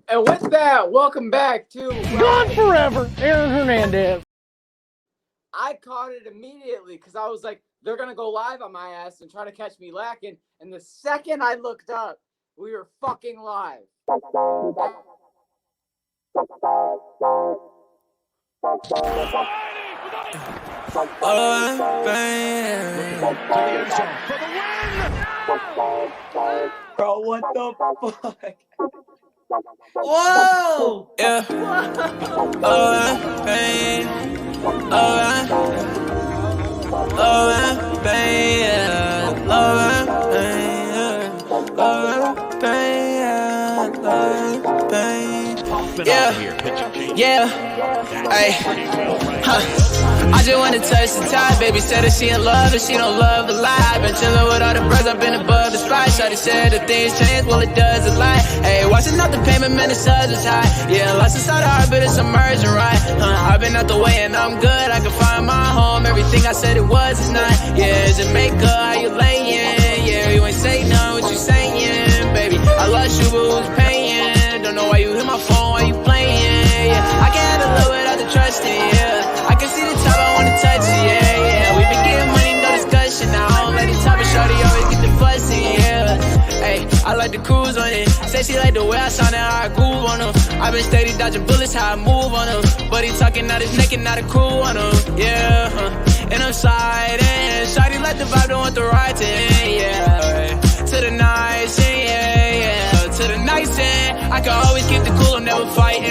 And with that, welcome back to Gone forever, Aaron Hernandez. I caught it immediately because I was like, they're going to go live on my ass and try to catch me lacking. And the second I looked up, we were fucking live. Bro, what the fuck? Whoa! Yeah. Pain. Yeah. Hey. I just wanna touch the top. Baby said that she in love and she don't love the lie. Been chillin' with all the bros, I've been above the spot. Shawty said that things change, well it does a lot. Hey, watching out the payment, man, the suds is high. Yeah, lost inside the heart, but it's emerging right. I've been out the way and I'm good. I can find my home. Everything I said it was is not. Yeah, Jamaica, how you layin'? Yeah, you ain't say none, what you saying, baby? I lost you, but who's paying? Don't know why you hit my phone, why you playing? Yeah, I can't handle love without the trusting. Yeah, I can see the top, I wanna touch it. Yeah, we been getting money, no discussion. I don't let the top of shorty always get the fussy. Yeah, hey, I like to cruise on it. Say she like the way I sound and how I groove on them. I been steady dodging bullets, how I move on them. But he talking out his neck and not a crew on them. Yeah, and I'm sliding. Shawty like the vibe, don't want the ride to end. Yeah, to the nice end. Yeah, to the nice end. I can always keep the cool, I'm never fighting.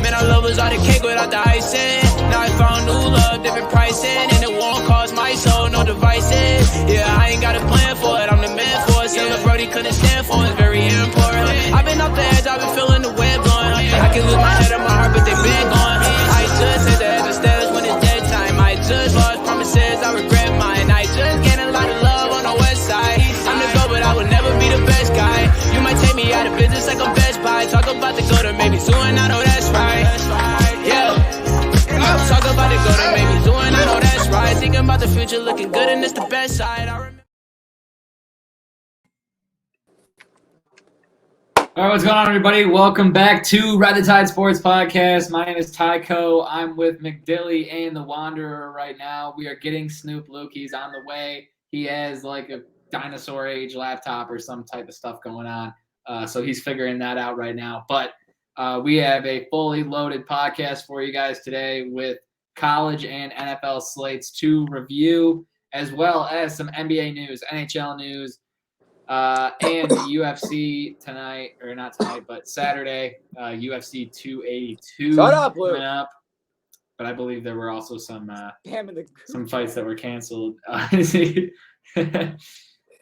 Man, I love was all the cake without the icing. Now I found new love, different pricing. And it won't cost my soul, no devices. Yeah, I ain't got a plan for it, I'm the man for it. Silver Brody couldn't stand for it, it's very important. I've been off the edge, I've been feeling the web going. I can lose my head and my heart, but they been gone. I just hit the edge of stairs when it's dead time. I just lost promises, I regret mine. I just gained a lot of love on the west side. I'm the GOAT, but I would never be the best guy. You might take me out of business like I'm Best Buy. Talk about the go to maybe soon, I know that's right. Yeah. Talk about the go to maybe soon, I know that's right. Thinking about the future, looking good and it's the best side. I remember. All right, what's going on, everybody? Welcome back to Ride the Tide Sports Podcast. My name is Tyco. I'm with McDilly and the Wanderer right now. We are getting Snoop Luke. He's on the way. He has like a dinosaur age laptop or some type of stuff going on. So he's figuring that out right now. But we have a fully loaded podcast for you guys today with college and NFL slates to review, as well as some NBA news, NHL news, and the UFC tonight, or not tonight, but Saturday, UFC 282 Shut up, Luke. coming up. But I believe there were also some fights that were canceled.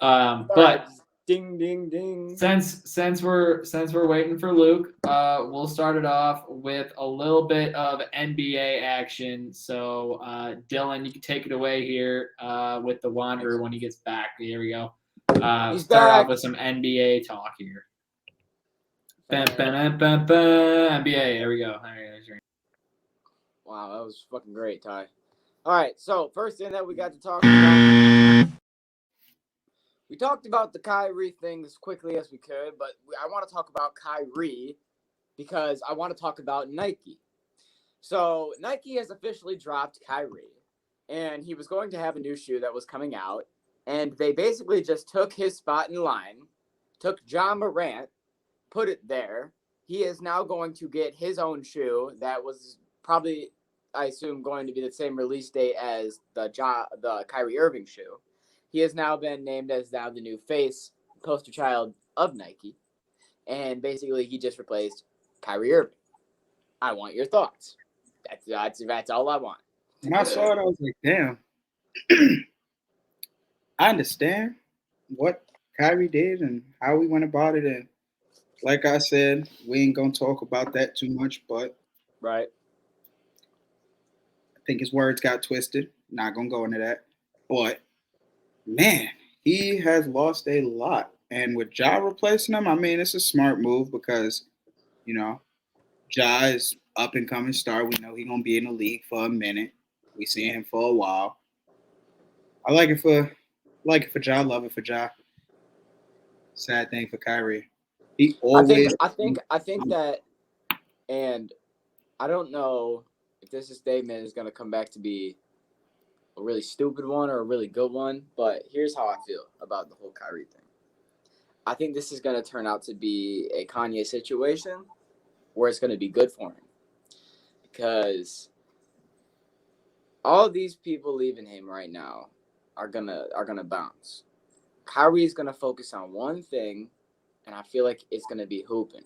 But ding, ding, ding. Since we're waiting for Luke, we'll start it off with a little bit of NBA action. So Dylan, you can take it away here with the Wanderer when he gets back. Here we go. He's Start back. off with some NBA talk here. NBA. There we go. All right, there's your... Wow, that was fucking great, Ty. All right, so first thing that we got to talk about. We talked about the Kyrie thing as quickly as we could, but I want to talk about Kyrie because I want to talk about Nike. So Nike has officially dropped Kyrie, and he was going to have a new shoe that was coming out, and they basically just took his spot in line, took Ja Morant, put it there. He is now going to get his own shoe that was probably, I assume, going to be the same release date as the Kyrie Irving shoe. He has now been named as now the new face poster child of Nike. And basically, he just replaced Kyrie Irving. I want your thoughts. That's all I want. When I saw it, I was like, damn. I understand what Kyrie did and how we went about it. And like I said, we ain't going to talk about that too much, but right. I think his words got twisted. Not going to go into that. But, man, he has lost a lot. And with Ja replacing him, I mean, it's a smart move because, you know, Ja is up-and-coming star. We know he's going to be in the league for a minute. We seen him for a while. I like it for Ja. Love it for Ja. sad thing for Kyrie. He always. I think that, and I don't know if this statement is gonna come back to be a really stupid one or a really good one, but here's how I feel about the whole Kyrie thing. I think this is gonna turn out to be a Kanye situation where it's gonna be good for him, because all of these people leaving him right now are gonna bounce. Kyrie's gonna focus on one thing, and I feel like it's gonna be hooping.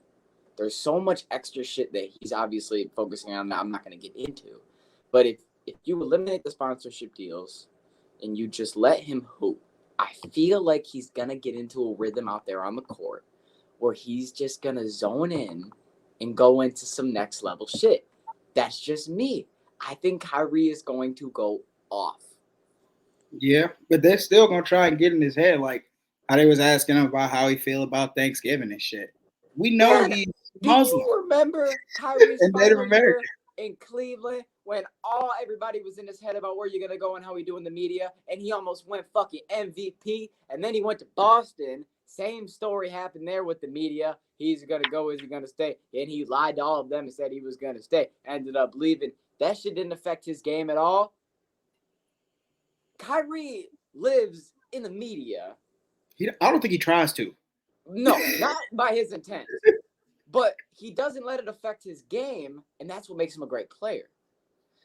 There's so much extra shit that he's obviously focusing on that I'm not gonna get into. But if you eliminate the sponsorship deals and you just let him hoop, I feel like he's gonna get into a rhythm out there on the court where he's just gonna zone in and go into some next level shit. That's just me. I think Kyrie is going to go off. Yeah, but they're still gonna try and get in his head, like how they was asking him about how he feel about Thanksgiving and shit. We know Man, he's Do Muslim you remember Kyrie's and Native final American. year in Cleveland when everybody was in his head about where you're gonna go and how he do in the media, and he almost went fucking MVP, and then he went to Boston. Same story happened there with the media. He's gonna go, is he gonna stay? And he lied to all of them and said he was gonna stay. Ended up leaving. That shit didn't affect his game at all. Kyrie lives in the media. I don't think he tries to. No, not by his intent. But he doesn't let it affect his game, and that's what makes him a great player.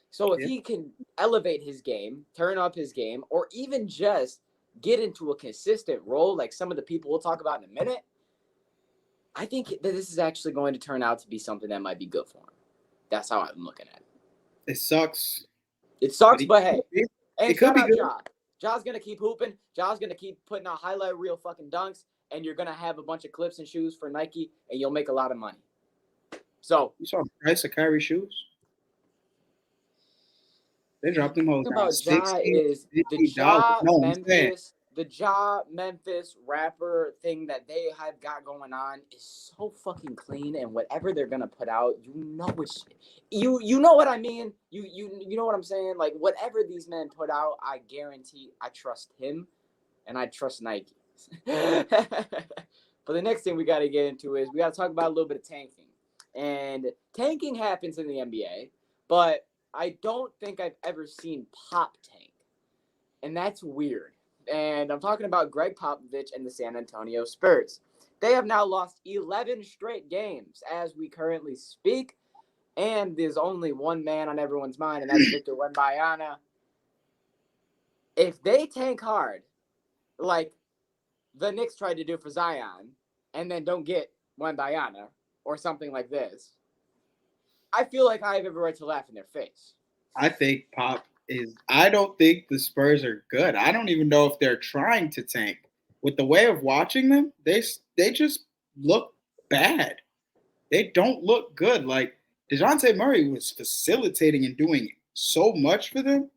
So if he can elevate his game, turn up his game, or even just get into a consistent role like some of the people we'll talk about in a minute, I think that this is actually going to turn out to be something that might be good for him. That's how I'm looking at it. It sucks. It sucks, but hey. And It could shout be out good. Ja. Ja's going to keep hooping. Ja's going to keep putting out highlight reel fucking dunks, and you're going to have a bunch of clips and shoes for Nike, and you'll make a lot of money. So You saw the price of Kyrie shoes? They dropped them hoes thing down. about Ja is the $60. No, I'm saying. Ja Memphis rapper thing that they have got going on is so fucking clean, and whatever they're gonna put out, you know it's you know what I mean. You know what I'm saying. Like whatever these men put out, I guarantee I trust him, and I trust Nike. But the next thing we got to get into is we got to talk about a little bit of tanking, and tanking happens in the NBA, but I don't think I've ever seen Pop tank, and that's weird. And I'm talking about Greg Popovich and the San Antonio Spurs. They have now lost 11 straight games as we currently speak, and there's only one man on everyone's mind, and that's Victor Wembanyama. If they tank hard, like the Knicks tried to do for Zion, and then don't get Wembanyama or something like this, I feel like I have every right to laugh in their face. I think Pop is. I don't think the Spurs are good. I don't even know if they're trying to tank. With the way of watching them, they just look bad. They don't look good. Like DeJounte Murray was facilitating and doing so much for them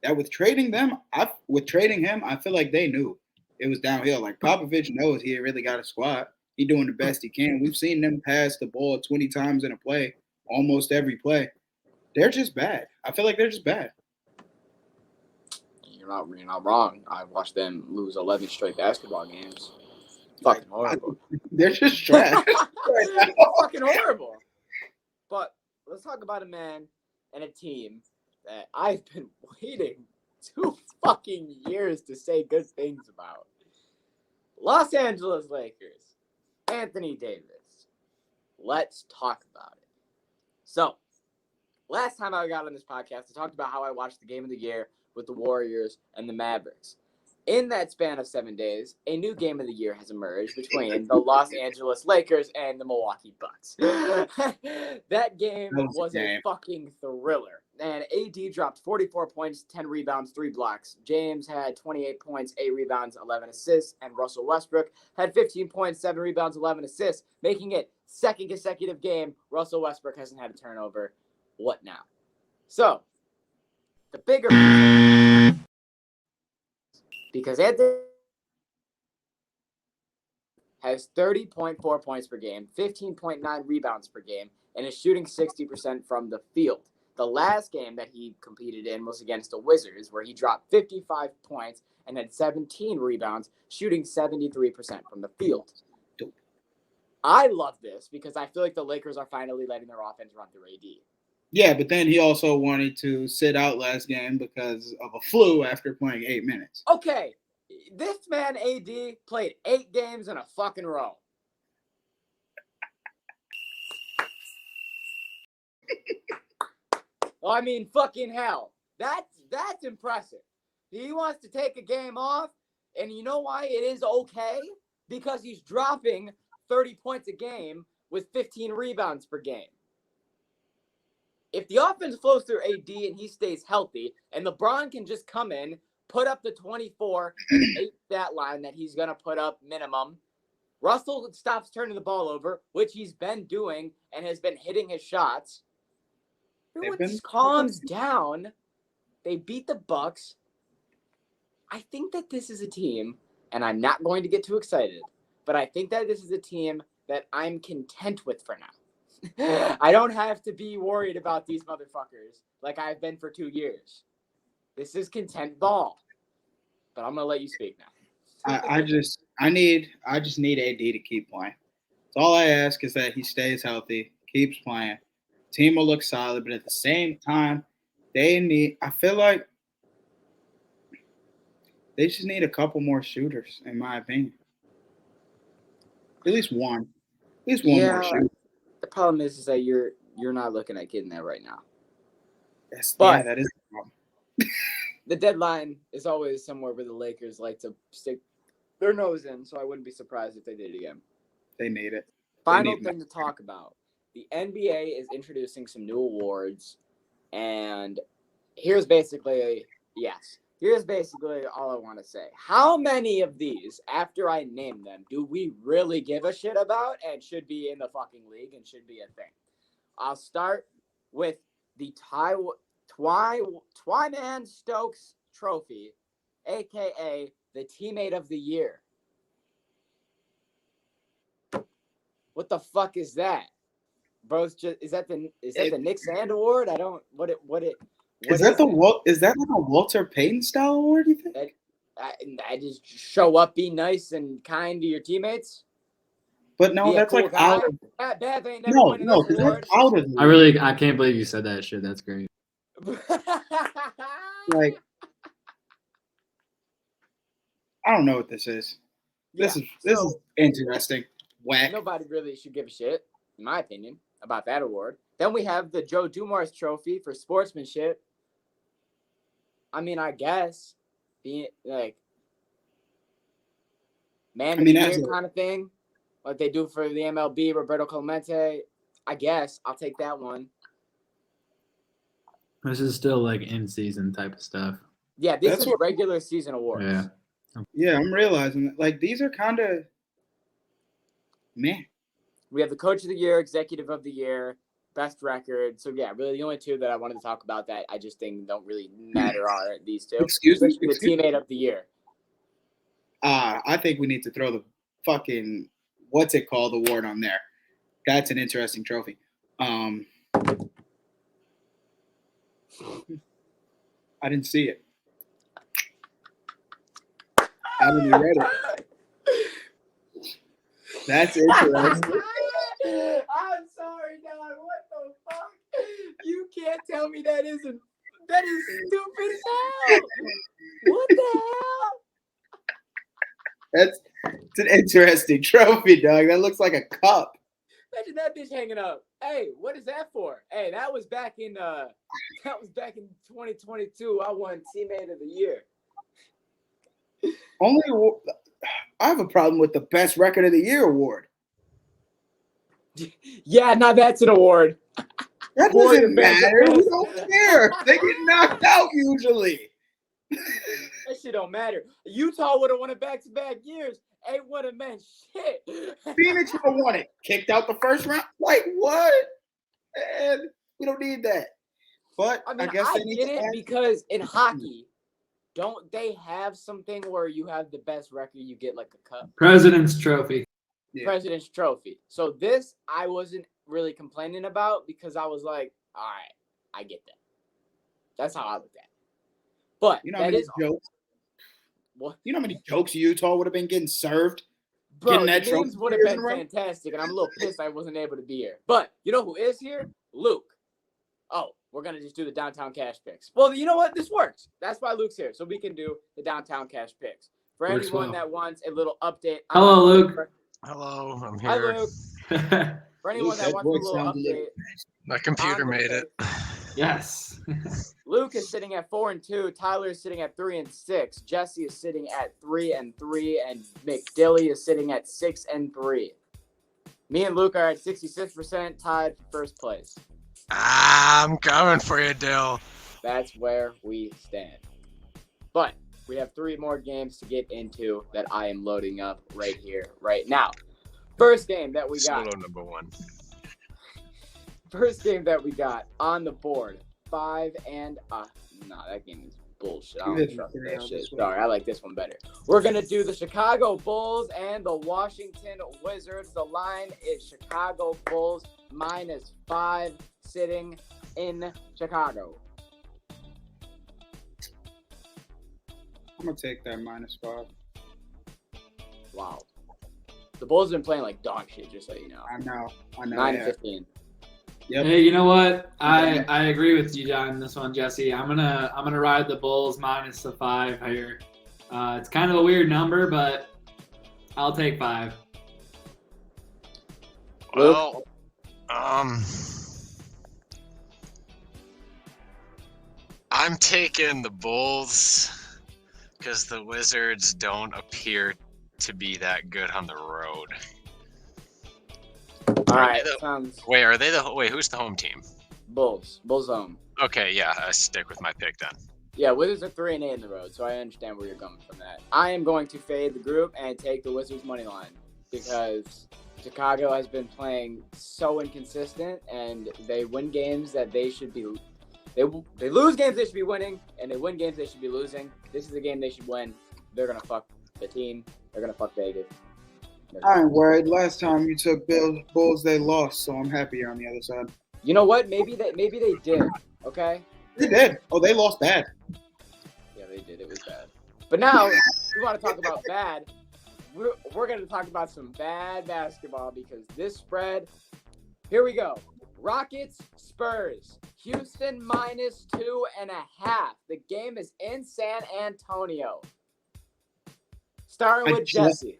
that with trading him, I feel like they knew it was downhill. Like Popovich knows he really got a squad. He's doing the best he can. We've seen them pass the ball 20 times in a play, almost every play. They're just bad. I feel like they're just bad. You're not wrong. I watched them lose 11 straight basketball games. Fucking horrible. They're just trash. Fucking horrible. But let's talk about a man and a team that I've been waiting 2 fucking years to say good things about. Los Angeles Lakers. Anthony Davis. Let's talk about it. So, last time I got on this podcast, I talked about how I watched the game of the year with the Warriors and the Mavericks. In that span of 7 days, a new game of the year has emerged between the Los Angeles Lakers and the Milwaukee Bucks. That game was a fucking thriller. And AD dropped 44 points, 10 rebounds, 3 blocks. James had 28 points, 8 rebounds, 11 assists. And Russell Westbrook had 15 points, 7 rebounds, 11 assists, making it second consecutive game Russell Westbrook hasn't had a turnover. What now? So, the bigger reason, because Anthony has 30.4 points per game, 15.9 rebounds per game, and is shooting 60% from the field. The last game that he competed in was against the Wizards, where he dropped 55 points and had 17 rebounds, shooting 73% from the field. I love this because I feel like the Lakers are finally letting their offense run through AD. Yeah, but then he also wanted to sit out last game because of a flu after playing 8 minutes. Okay, this man AD played 8 games in a fucking row. Well, I mean, fucking hell. That's impressive. He wants to take a game off, and you know why it is okay? Because he's dropping 30 points a game with 15 rebounds per game. If the offense flows through AD and he stays healthy, and LeBron can just come in, put up the 24 and 8 stat line that he's going to put up minimum, Russell stops turning the ball over, which he's been doing and has been hitting his shots. Everyone just calms down. They beat the Bucks. I think that this is a team, and I'm not going to get too excited, but I think that this is a team that I'm content with for now. I don't have to be worried about these motherfuckers like I've been for 2 years. This is content ball. But I'm gonna let you speak now. I just need AD to keep playing. So all I ask is that he stays healthy, keeps playing. Team will look solid, but at the same time, I feel like they just need a couple more shooters, in my opinion. At least one. At least one more shooter. The problem is that you're not looking at getting that right now. That is the problem. The deadline is always somewhere where the Lakers like to stick their nose in, so I wouldn't be surprised if they did it again. They need it. Final thing to talk about. The NBA is introducing some new awards, and here's basically all I want to say. How many of these, after I name them, do we really give a shit about and should be in the fucking league and should be a thing? I'll start with the Twyman Stokes Trophy, a.k.a. the Teammate of the Year. What the fuck is that? Bros, is that the Nick Sand Award? I don't. Is that like a Walter Payton style award? You think? I just show up, be nice and kind to your teammates. But no, that's cool like guy. Out. Of Beth ain't never winning this award. Out of I can't believe you said that shit. That's great. Like, I don't know what this is. This is interesting. Whack. Nobody really should give a shit, in my opinion, about that award. Then we have the Joe Dumars Trophy for sportsmanship. I mean, I guess being like man of the year kind of thing, like they do for the MLB, Roberto Clemente. I guess I'll take that one. This is still like in season type of stuff. Yeah, this is regular season awards. Yeah. Yeah, I'm realizing that. Like, these are kind of meh. We have the Coach of the Year, Executive of the Year, Best Record. So, yeah, really the only two that I wanted to talk about that I just think don't really matter are these two. Excuse me? The Teammate of the Year. I think we need to throw the fucking, what's it called, award on there. That's an interesting trophy. I didn't see it. I haven't even read it. That's interesting. I'm sorry, dog. What the fuck? You can't tell me that is stupid as hell. What the hell? It's an interesting trophy, dog. That looks like a cup. Imagine that bitch hanging up. Hey, what is that for? Hey, that was back in 2022. I won Teammate of the Year. I have a problem with the Best Record of the Year award. Yeah, now that's an award. That doesn't matter. We don't care. They get knocked out usually. That shit don't matter. Utah would have won it back-to-back years. Ain't would have meant shit. Phoenix would have won it. Kicked out the first round. Like, what? Man, we don't need that. But I mean, I guess I get it because in hockey, don't they have something where you have the best record, you get like a cup? President's Trophy. Yeah. President's Trophy. So this I wasn't really complaining about because I was like, all right, I get that. That's how I looked at it. But you know how many jokes? What? You know how many jokes Utah would have been getting served? Bro, Getting that the memes trophy would have years in been a row? fantastic, and I'm a little pissed I wasn't able to be here. But you know who is here? Luke. Oh, we're gonna just do the downtown cash picks. Well, you know what? This works. That's why Luke's here, so we can do the downtown cash picks. For Works anyone well. that wants a little update. Hello, Luke. Hello, I'm Hi, here. Luke. For anyone Luke, that that wants a voice little sounds a little- update, My computer on the made it. Yes. Luke is sitting at 4-2. Tyler is sitting at 3-6. Jesse is sitting at 3-3, and McDilly is sitting at 6-3. Me and Luke are at 66%, tied for first place. I'm coming for you, Dill. That's where we stand. But we have 3 more games to get into that I am loading up right here, right now. First game that we got. Solo number 1. First game that we got on the board. 5 and no, that game is bullshit. I Give don't it trust three that on shit. this one. Sorry, I like this one better. We're gonna do the Chicago Bulls and the Washington Wizards. The line is Chicago Bulls -5, sitting in Chicago. I'm gonna take that -5. Wow. The Bulls have been playing like dog shit, just so you know. I know. 9-15. Yep. Hey, you know what? I agree with you on this one, Jesse. I'm gonna ride the Bulls -5 here. It's kind of a weird number, but I'll take 5. Well, I'm taking the Bulls because the Wizards don't appear to be that good on the road. All right, the- sounds Wait, are they the? Wait, who's the home team? Bulls. Bulls home. Okay, yeah, I stick with my pick then. Yeah, Wizards are 3-8 in the road, so I understand where you're coming from that. I am going to fade the group and take the Wizards money line because Chicago has been playing so inconsistent, and they win games that they should be. They lose games they should be winning, and they win games they should be losing. This is the game they should win. They're gonna fuck the team. They're gonna fuck Vegas. I ain't worried. Last time you took Bulls, they lost, so I'm happy you're on the other side. You know what? Maybe they did. Okay. They did. Oh, they lost bad. Yeah, they did. It was bad. But now, if we want to talk about bad, we're going to talk about some bad basketball because this spread, here we go. Rockets, Spurs, Houston -2.5. The game is in San Antonio. Starting with Jesse.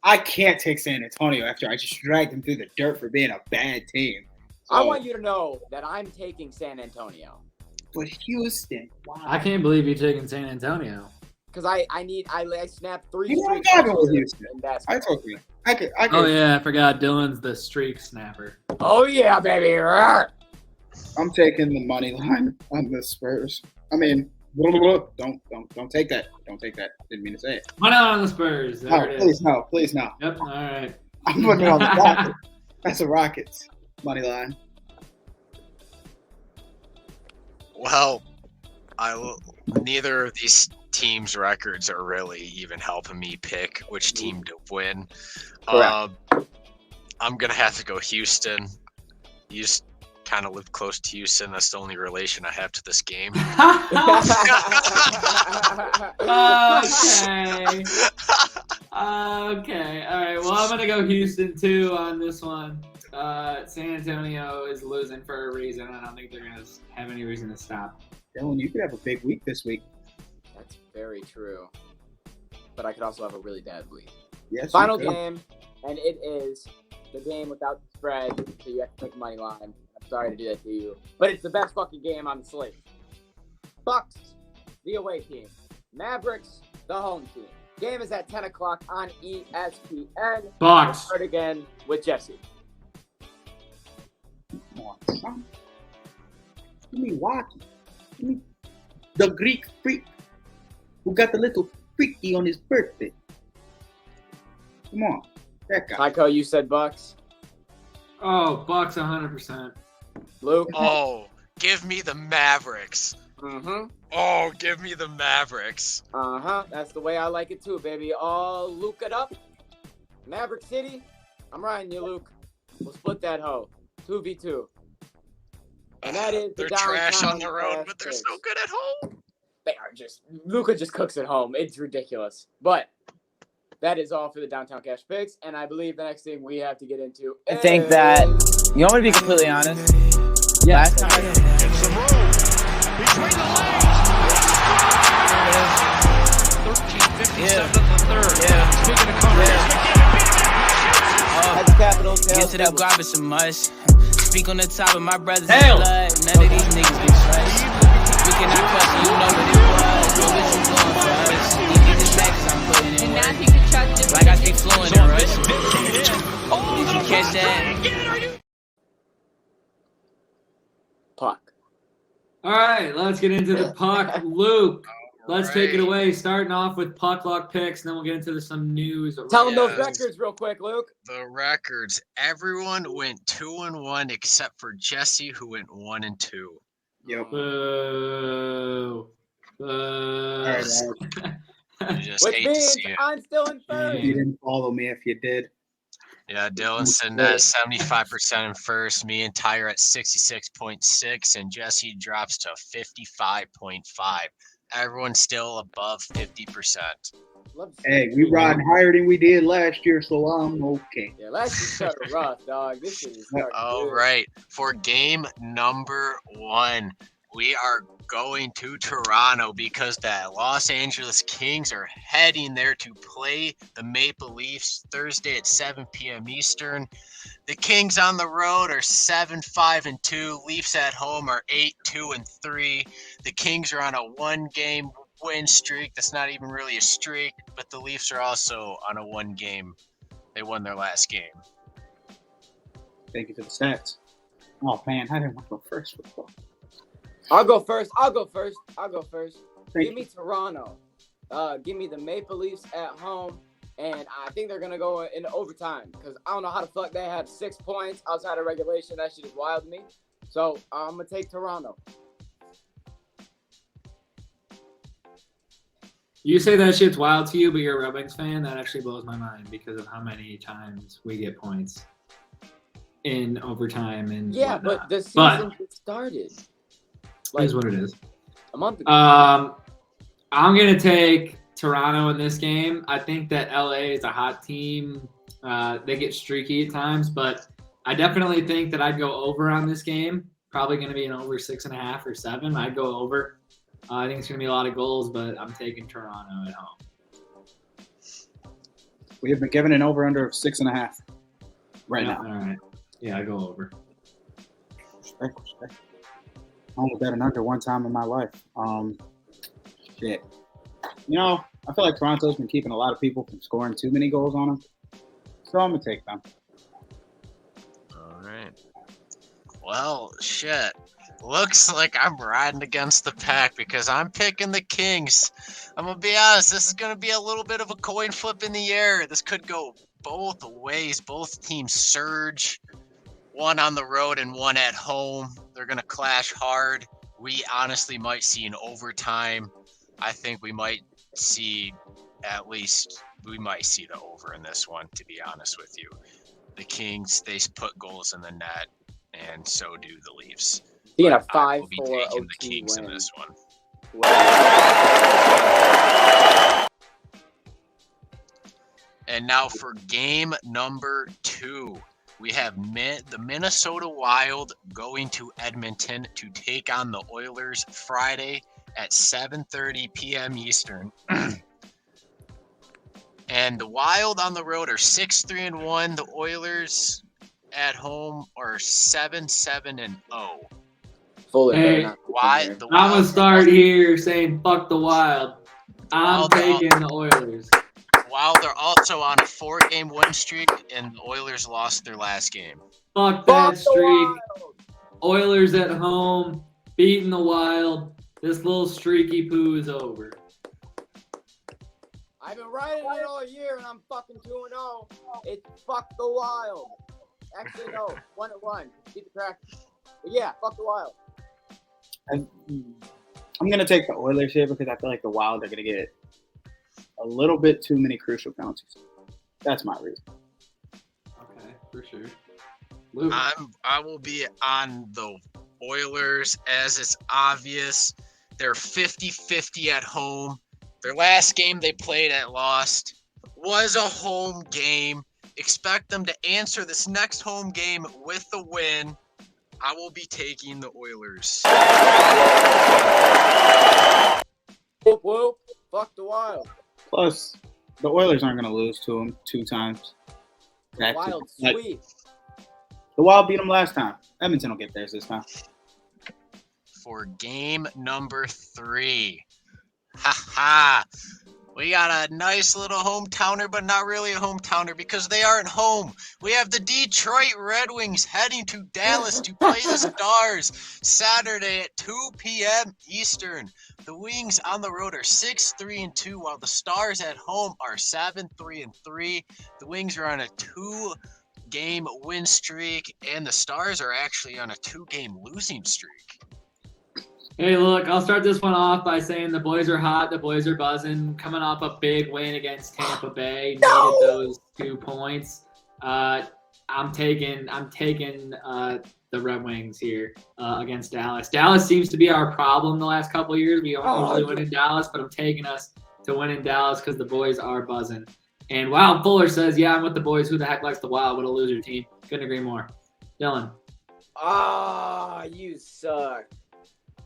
I can't take San Antonio after I just dragged them through the dirt for being a bad team. I So- want you to know that I'm taking San Antonio. But Houston, wow. I can't believe you're taking San Antonio. Because I snapped 3 You know, straight I'm vibing with games Houston. in basketball. I told you. I could. Oh yeah, I forgot Dylan's the streak snapper. Oh, yeah, baby. Rawr. I'm taking the money line on the Spurs. I mean, don't take that. Don't take that. Didn't mean to say it. Money on the Spurs. There No, it is. please no, please no. Yep. All right. I'm putting it on the Rockets. That's the Rockets money line. Well, neither of these teams' records are really even helping me pick which team to win. Correct. I'm gonna have to go Houston. You just kind of live close to Houston. That's the only relation I have to this game. Okay. Okay. All right. Well, I'm gonna go Houston too on this one. San Antonio is losing for a reason. I don't think they're gonna have any reason to stop. Dylan, you could have a big week this week. That's very true. But I could also have a really bad week. Yes. you Final could. game, and it is the game without the spread, so you have to take money line. I'm sorry to do that to you, but it's the best fucking game on the slate. Bucks, the away team. Mavericks, the home team. Game is at 10 o'clock on ESPN. We'll Bucks. start again with Jesse. Come on, son. Give me Wacky. Give me the Greek freak who got the little freaky on his birthday. Come on, that guy. Tycho, you said Bucks. Oh, Bucks 100%. Luke. Oh, give me the Mavericks. Mm-hmm. Oh, give me the Mavericks. Uh-huh. That's the way I like it too, baby. All Luke it up. Maverick City. I'm riding you, Luke. We'll split that hoe. 2v2. And that is the They're trash on the downtown road, Fast but they're Picks. so good at home. They are just Luka just cooks at home. It's ridiculous. But that is all for the Downtown Cash picks. And I believe the next thing we have to get into I think that you want me to be completely honest. Last time I Some room between the legs. 13:57 in the third. Speaking of Connor, had the Capitals. Get to the garbage so much. Speak on the top of my brother's Hell. blood. None of these niggas be trust. We cannot question, you know what it was. What you doing for us? These niggas matches I'm putting in work. Like I speak fluent in Russian. Did you catch that? Puck. All right, let's get into the puck. Luke, let's take it Right. away. Starting off with puck luck picks, and then we'll get into some news. Tell them those Yes. records real quick, Luke. The records. Everyone went 2-1 except for Jesse, who went 1-2. Yep. Boo. Boo. All right, guys. You just Which hate to means see it. I'm still in first. You didn't follow me if you did. Yeah, Dylan sitting at 75% in first. Me and Ty are at 66.6, and Jesse drops to 55.5. Everyone's still above 50%. Love to see Hey, it. we riding higher than we did last year, so I'm okay. Yeah, last year started rough, dog. This shit is starting All good. right. For game number 1, we are going to Toronto because the Los Angeles Kings are heading there to play the Maple Leafs Thursday at 7 p.m. Eastern. The Kings on the road are 7-5-2. Leafs at home are 8-2-3. The Kings are on a 1-game win streak. That's not even really a streak, but the Leafs are also on a 1-game. They won their last game. Thank you for the stats. Oh man, I didn't want to go first. I'll go first. Thank Give me Toronto. Give me the Maple Leafs at home. And I think they're going to go into overtime because I don't know how the fuck they had 6 points outside of regulation. That shit is wild to me. So I'm going to take Toronto. You say that shit's wild to you, but you're a Red Wings fan? That actually blows my mind because of how many times we get points in overtime and Yeah, whatnot. but the season just started. It is what it is. A month ago. I'm going to take Toronto in this game. I think that LA is a hot team. They get streaky at times, but I definitely think that I'd go over on this game. Probably going to be an over 6.5 or 7. I'd go over. I think it's going to be a lot of goals, but I'm taking Toronto at home. We have been given an over/under of 6.5 right Yeah, now. All right. Yeah, I go over. Respect. I only bet an under one time in my life. Shit. You know, I feel like Toronto's been keeping a lot of people from scoring too many goals on them. So I'm going to take them. All right. Well, shit. Looks like I'm riding against the pack because I'm picking the Kings. I'm going to be honest, this is going to be a little bit of a coin flip in the air. This could go both ways. Both teams surge. One on the road and one at home. They're going to clash hard. We honestly might see an overtime. I think we might see the over in this one, to be honest with you. The Kings, they put goals in the net, and so do the Leafs. Being a I will 5-4 be taking the OT Kings in win. this one. And now for game number 2, we have the Minnesota Wild going to Edmonton to take on the Oilers Friday at 7:30 p.m. Eastern. And the Wild on the road are 6-3-1. The Oilers at home are 7-7-0. Fuller Hey, better not be Why? there. The I'm going Wild to start here saying fuck the Wild. I'm Wild taking the Oilers. Wild are also on a 4-game win streak, and the Oilers lost their last game. Fuck Fuck that the streak. Wild. Oilers at home, beating the Wild. This little streaky poo is over. I've been riding it all year, and I'm fucking 2-0. It's fuck the Wild. Actually, no, 1-1. Keep the track. But yeah, fuck the Wild. I'm going to take the Oilers here because I feel like the Wild are going to get a little bit too many crucial penalties. That's my reason. Okay, for sure. Luke. I will be on the Oilers, as it's obvious. They're 50-50 at home. Their last game they played at lost. was a home game. Expect them to answer this next home game with the win. I will be taking the Oilers. Whoop, whoop. Fuck the Wild. Plus, the Oilers aren't going to lose to them 2 times. Wild sweep. The Wild beat them last time. Edmonton will get theirs this time. For game number 3. Ha. We got a nice little hometowner, but not really a hometowner because they aren't home. We have the Detroit Red Wings heading to Dallas to play the Stars Saturday at 2 p.m. Eastern. The Wings on the road are 6-3-2, while the Stars at home are 7-3-3. The Wings are on a 2-game win streak, and the Stars are actually on a 2-game losing streak. Hey, look, I'll start this one off by saying the boys are hot. The boys are buzzing. Coming off a big win against Tampa Bay. Needed those 2 points. I'm taking the Red Wings here against Dallas. Dallas seems to be our problem the last couple of years. We don't usually win in Dallas, but I'm taking us to win in Dallas because the boys are buzzing. And Wild Fuller says, yeah, I'm with the boys. Who the heck likes the Wild? What a loser team. Couldn't agree more. Dylan. You suck.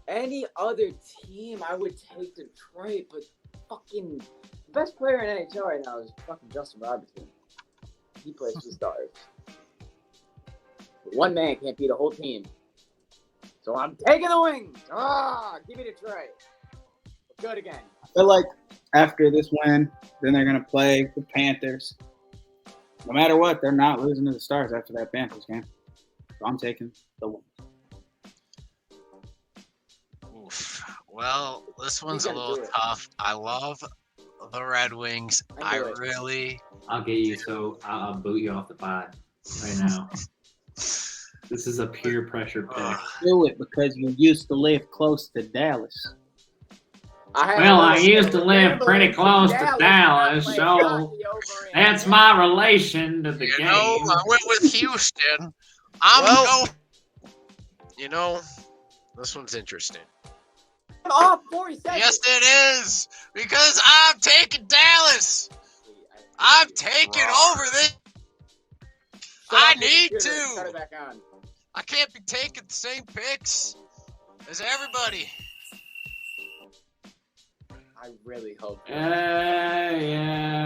Any other team, I would take Detroit, but fucking the best player in NHL right now is fucking Justin Robertson. He plays for the Stars. One man can't beat a whole team. So I'm taking the Wings. Give me Detroit. Good again. I feel like after this win, then they're going to play the Panthers. No matter what, they're not losing to the Stars after that Panthers game. So I'm taking the Wings. Well, this one's a little tough. I love the Red Wings. I'll get you, so I'll boot you off the pod right now. This is a peer pressure pick. Do it because you used to live close to Dallas. I used to live pretty close to Dallas, so that's my relation to the game. I went with Houston. This one's interesting. Off 40 seconds. Yes, it is. Because I'm taking Dallas. I'm taking over this. I need to. Cut it back on. I can't be taking the same picks as everybody. I really hope. Yeah.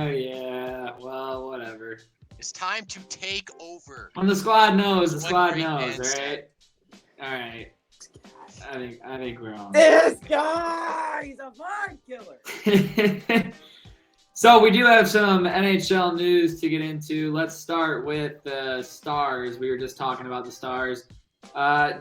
Well, whatever. It's time to take over. When the squad knows, the squad knows, right? All right. I think we're on. This guy, he's a mind killer. So we do have some NHL news to get into. Let's start with the Stars. We were just talking about the Stars.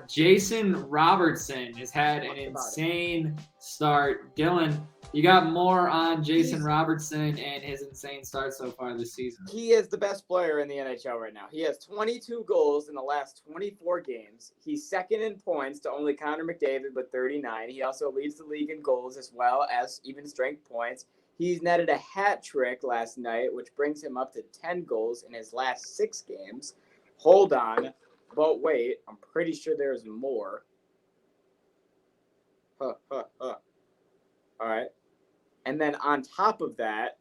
Jason Robertson has had an insane start. Dylan, you got more on Jason Robertson and his insane start so far this season. He is the best player in the NHL right now. He has 22 goals in the last 24 games. He's second in points to only Connor McDavid with 39. He also leads the league in goals as well as even strength points. He's netted a hat trick last night, which brings him up to 10 goals in his last 6 games. Hold on. But wait, I'm pretty sure there's more. All right. And then on top of that,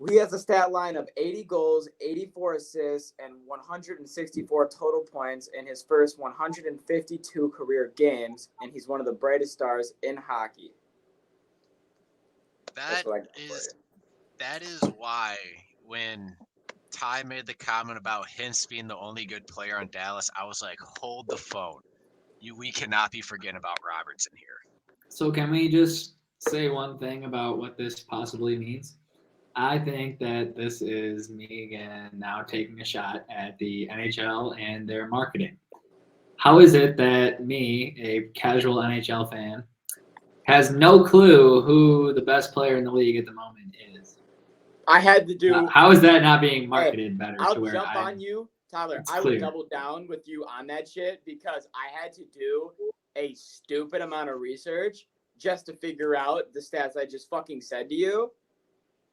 he has a stat line of 80 goals, 84 assists, and 164 total points in his first 152 career games, and he's one of the brightest stars in hockey. That is why when Ty made the comment about Hintz being the only good player on Dallas, I was like, hold the phone. We cannot be forgetting about Robertson here. So can we just say one thing about what this possibly means? I think that this is me again now taking a shot at the NHL and their marketing. How is it that me, a casual NHL fan, has no clue who the best player in the league at the moment is? I had to do. How is that not being marketed better? I'll jump on you, Tyler. I would double down with you on that shit because I had to do a stupid amount of research just to figure out the stats I just fucking said to you.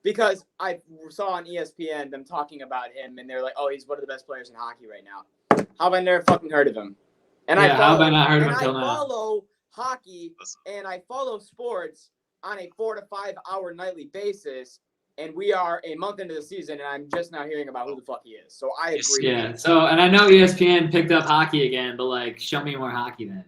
Because I saw on ESPN them talking about him, and they're like, "Oh, he's one of the best players in hockey right now." How have I never fucking heard of him? And how have I not heard of him until now? I follow hockey and I follow sports on a 4 to 5 hour nightly basis. And we are a month into the season, and I'm just now hearing about who the fuck he is. So I agree. Yeah. So, and I know ESPN picked up hockey again, but like, show me more hockey then.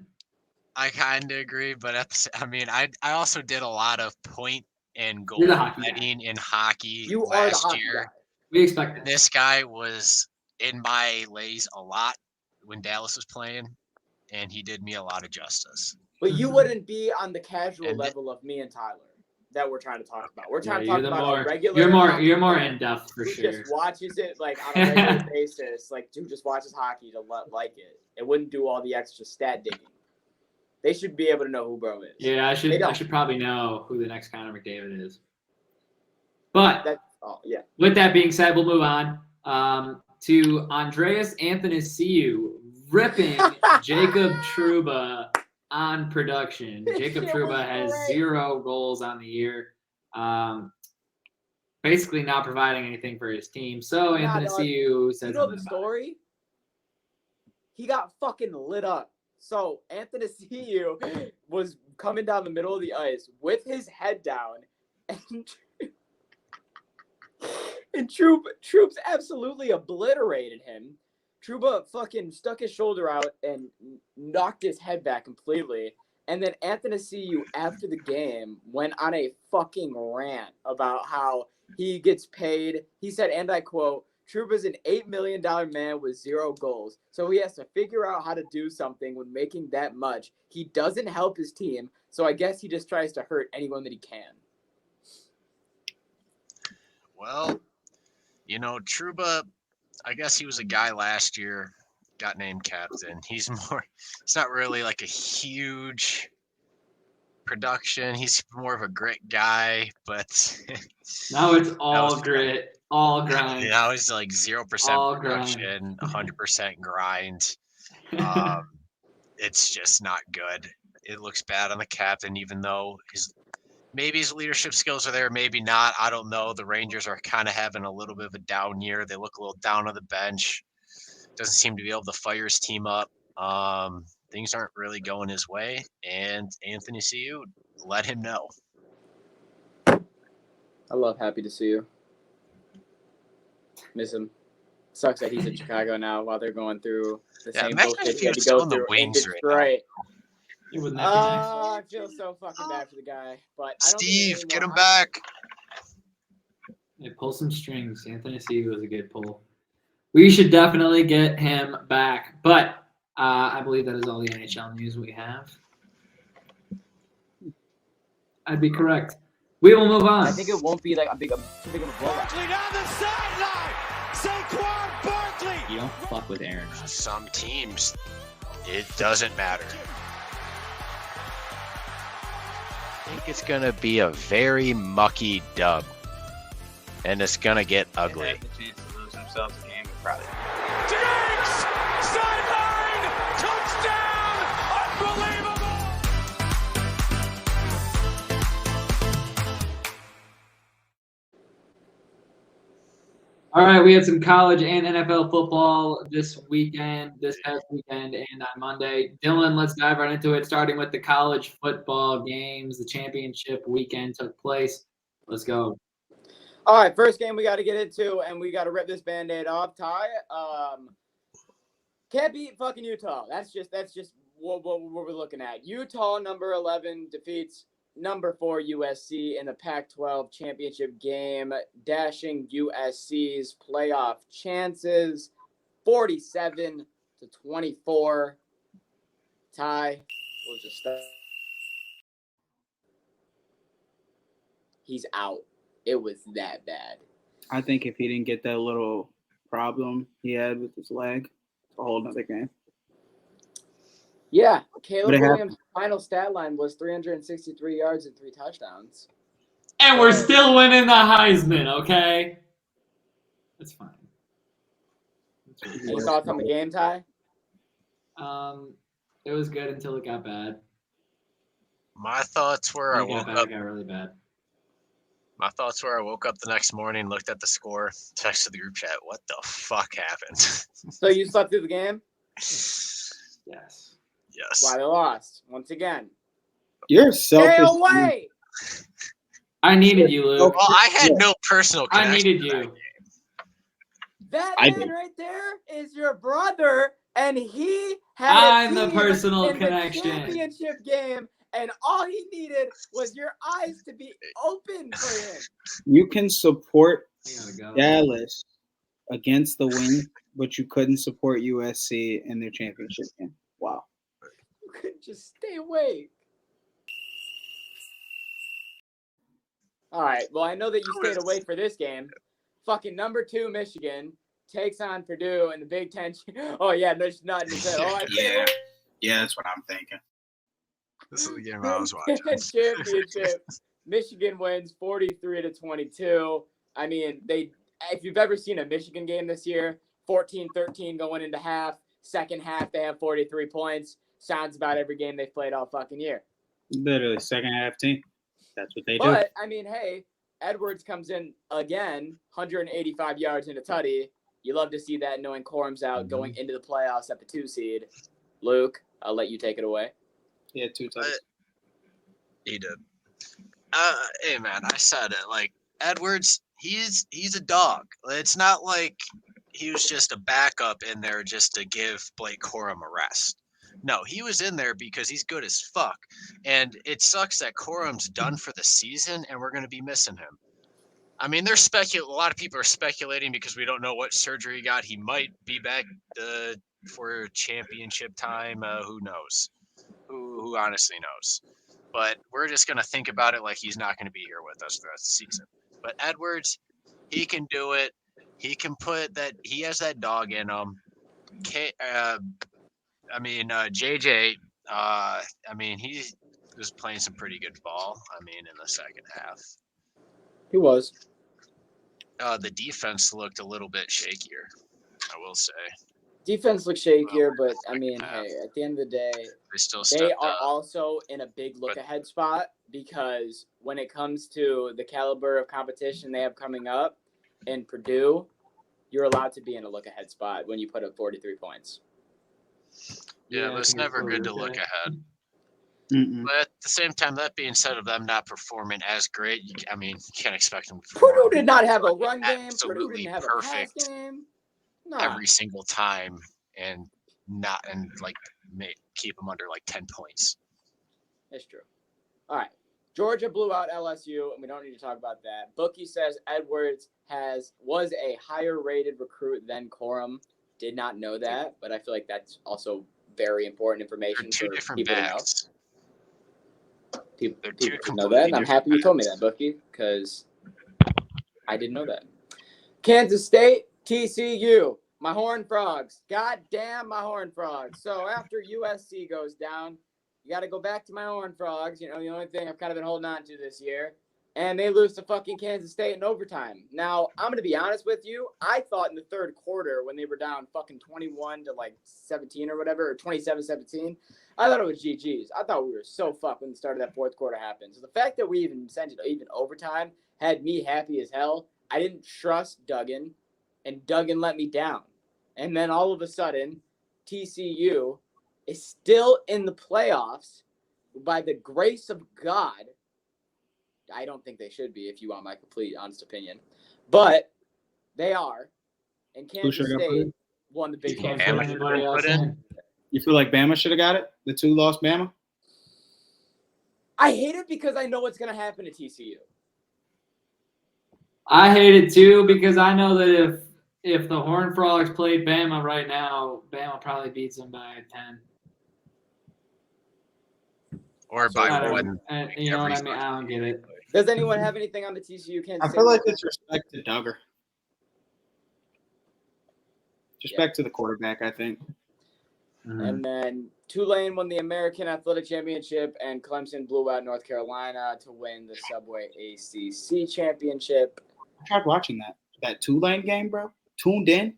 I kind of agree, but I also did a lot of point and goal You're the hockey guy. betting in hockey You are the last hockey year. guy. We expect it. This guy was in my lays a lot when Dallas was playing, and he did me a lot of justice. But you wouldn't be on the casual And level of me and Tyler that we're trying to talk about. We're Yeah, trying to talk you're the about more a regular. you're more in depth for who sure. just watches it like on a regular basis, like dude just watches hockey to like it. It wouldn't do all the extra stat digging. They should be able to know who bro is. Yeah, I should probably know who the next Connor McDavid is. But with that being said, we'll move on to Andreas Athanasiou ripping Jacob Trouba on production. Jacob Trouba has 0 goals on the year. Basically not providing anything for his team. So Athanasiou says, you know the story? He got fucking lit up. So Athanasiou was coming down the middle of the ice with his head down, and Troops absolutely obliterated him. Trouba fucking stuck his shoulder out and knocked his head back completely. And then Athanasiou, after the game, went on a fucking rant about how he gets paid. He said, and I quote, Trouba's an $8 million man with 0 goals. So he has to figure out how to do something when making that much. He doesn't help his team. So I guess he just tries to hurt anyone that he can. Well, Trouba, I guess he was a guy last year, got named captain. He's not really like a huge production. He's more of a grit guy, but now it's all grit, all grind. Now it's like 0% all production, 100% grind. It's just not good. It looks bad on the captain, even though maybe his leadership skills are there, maybe not. I don't know. The Rangers are kind of having a little bit of a down year. They look a little down on the bench. Doesn't seem to be able to fire his team up. Things aren't really going his way, and Athanasiou let him know. I love Happy to see you. Miss him. Sucks that he's in Chicago now while they're going through the same bullshit he had to go through in Detroit. I feel so fucking bad for the guy. But Steve, get him back. They pull some strings. Athanasiou was a good pull. We should definitely get him back. But I believe that is all the NHL news we have. I'd be correct. We will move on. I think it won't be like too big of a blowout. Barkley down the sideline. Saquon Barkley. You don't fuck with Aaron. Some teams, it doesn't matter. I think it's going to be a very mucky dub. And it's going to get ugly. They have the chance to lose themselves a game, but probably. Diggs! Sideline! Touchdown! Unbelievable! All right, we had some college and NFL football this past weekend, and on Monday. Dylan, let's dive right into it, starting with the college football games. The championship weekend took place. Let's go. All right, first game we got to get into, and we got to rip this Band-Aid off. Ty, can't beat fucking Utah. That's just what we're looking at. Utah, number 11, defeats number 4 USC in the Pac-12 championship game, dashing USC's playoff chances 47-24. Ty, we'll just start. He's out. It was that bad. I think if he didn't get that little problem he had with his leg, it's a whole nother game. Yeah, Caleb Williams' final stat line was 363 yards and 3 touchdowns. And we're still winning the Heisman, okay? That's fine. Any thoughts on the game, Ty? It was good until it got bad. My thoughts were It got really bad. My thoughts were I woke up the next morning, looked at the score, texted the group chat, what the fuck happened? So you slept through the game? Yes. Yes. Why they lost once again. You're selfish. Stay away. I needed you, Luke. Well, I had no personal I connection. needed to you. That I man did. right there is your brother, and he had I'm a the team personal in connection. the championship game, and all he needed was your eyes to be open for him. You can support I gotta go. Dallas against the win, but you couldn't support USC in their championship game. Wow. You could just stay awake. All right. Well, I know that you stayed awake for this game. Fucking number 2 Michigan takes on Purdue in the Big Ten. Oh yeah, no, she's nodding his head. Oh, I stayed awake. Yeah, that's what I'm thinking. This is the game I was watching. Big Ten championship. Michigan wins 43-22. I mean, if you've ever seen a Michigan game this year, 14-13 going into half. Second half, they have 43 points. Sounds about every game they've played all fucking year. Literally second half team. That's what they do. But, I mean, hey, Edwards comes in again, 185 yards in a tutty. You love to see that knowing Corum's out going into the playoffs at the 2 seed. Luke, I'll let you take it away. Yeah, 2 times. He did. Hey, man, I said it. Like, Edwards, he's a dog. It's not like he was just a backup in there just to give Blake Corum a rest. No, he was in there because he's good as fuck. And it sucks that Corum's done for the season and we're going to be missing him. I mean, a lot of people are speculating because we don't know what surgery he got. He might be back for championship time. Who knows? Who honestly knows? But we're just going to think about it like he's not going to be here with us the rest of the season. But Edwards, he can do it. He can he has that dog in him. JJ, he was playing some pretty good ball. I mean, in the second half. He was. The defense looked a little bit shakier, I will say. Defense looks shakier, but I mean, hey, at the end of the day, they are also in a big look-ahead spot because when it comes to the caliber of competition they have coming up in Purdue, you're allowed to be in a look-ahead spot when you put up 43 points. Yeah, but it's never good to look ahead. Mm-mm. But at the same time, that being said, of them not performing as great, you can't expect them to Purdue did not have a run game. Purdue absolutely didn't have perfect a pass game. No. every single time and keep them under like 10 points. That's true. All right. Georgia blew out LSU, and we don't need to talk about that. Bookie says Edwards was a higher rated recruit than Corum. Did not know that, but I feel like that's also very important information They're two for different people backs. to know. People two should know that, and I'm happy you told me that, Bookie, because I didn't know that. Kansas State, TCU, my Horned Frogs. God damn my Horned Frogs. So after USC goes down, you got to go back to my Horned Frogs. You know, the only thing I've kind of been holding on to this year. And they lose to fucking Kansas State in overtime. Now, I'm going to be honest with you. I thought in the third quarter when they were down fucking 21 to like 17 or whatever, or 27-17, I thought it was GG's. I thought we were so fucked when the start of that fourth quarter happened. So the fact that we even sent it even overtime had me happy as hell. I didn't trust Duggan, and Duggan let me down. And then all of a sudden, TCU is still in the playoffs by the grace of God. I don't think they should be, if you want my complete honest opinion. But they are. And Kansas State won the Big 12. You feel like Bama should have got it? The 2 lost Bama? I hate it because I know what's going to happen to TCU. I hate it too because I know that if the Horned Frogs played Bama right now, Bama probably beats them by 10. Or by 1. You know what I mean? I don't get it. Does anyone have anything on the TCU Kansas State? I feel like it's respect to Duggar. Respect to the quarterback, I think. Mm-hmm. And then Tulane won the American Athletic Championship, and Clemson blew out North Carolina to win the Subway ACC Championship. I tried watching that Tulane game, bro. Tuned in,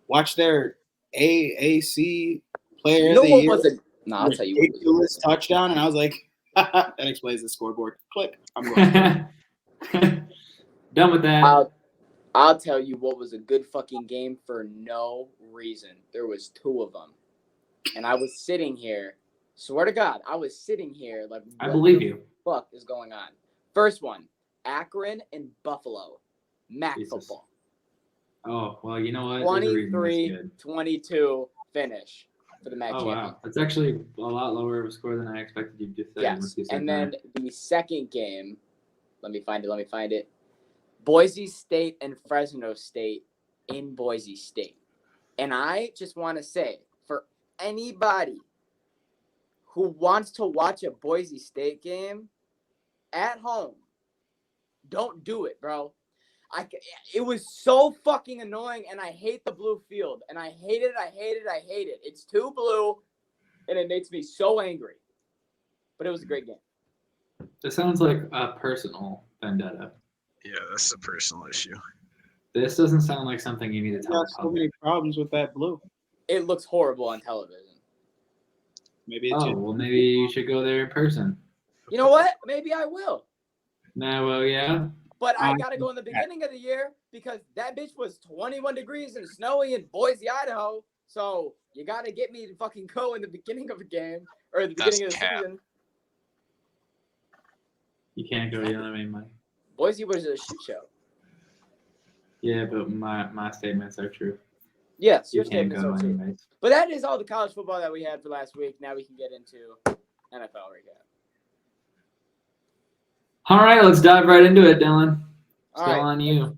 watched their AAC player of the year. Was it? No, I'll tell you what it was. Touchdown, and I was like, that explains the scoreboard. Click. I'm going. Done with that. I'll tell you what was a good fucking game for no reason. There was 2 of them. And I was sitting here. Swear to God, I was sitting here like, I believe you. What the fuck is going on? First one, Akron and Buffalo. MAC Jesus. football. Oh, well, you know what? There's a reason that's good. 23-22 finish for the MAC Oh, champion. wow. That's actually a lot lower of a score than I expected you to say. Yes, and then the second game, let me find it. Boise State and Fresno State in Boise State. And I just want to say, for anybody who wants to watch a Boise State game at home, don't do it, bro. It was so fucking annoying, and I hate the blue field. And I hate it. It's too blue, and it makes me so angry. But it was a great game. This sounds like a personal vendetta. Yeah, that's a personal issue. This doesn't sound like something you need to You tell got the so many public. problems with that blue. It looks horrible on television. Maybe it's Oh, well, maybe you should go there in person. You know what? Maybe I will. Nah, well, yeah. But I got to go in the beginning of the year because that bitch was 21 degrees and snowy in Boise, Idaho. So you got to get me to fucking go in the beginning of a game or the beginning of the season. You can't go, you know what I mean, Mike? Boise was a shit show. Yeah, but my statements are true. Yes, You your can't statements go are true. anyways. But that is all the college football that we had for last week. Now we can get into NFL recap. All right, let's dive right into it, Dylan. All Still right. on you.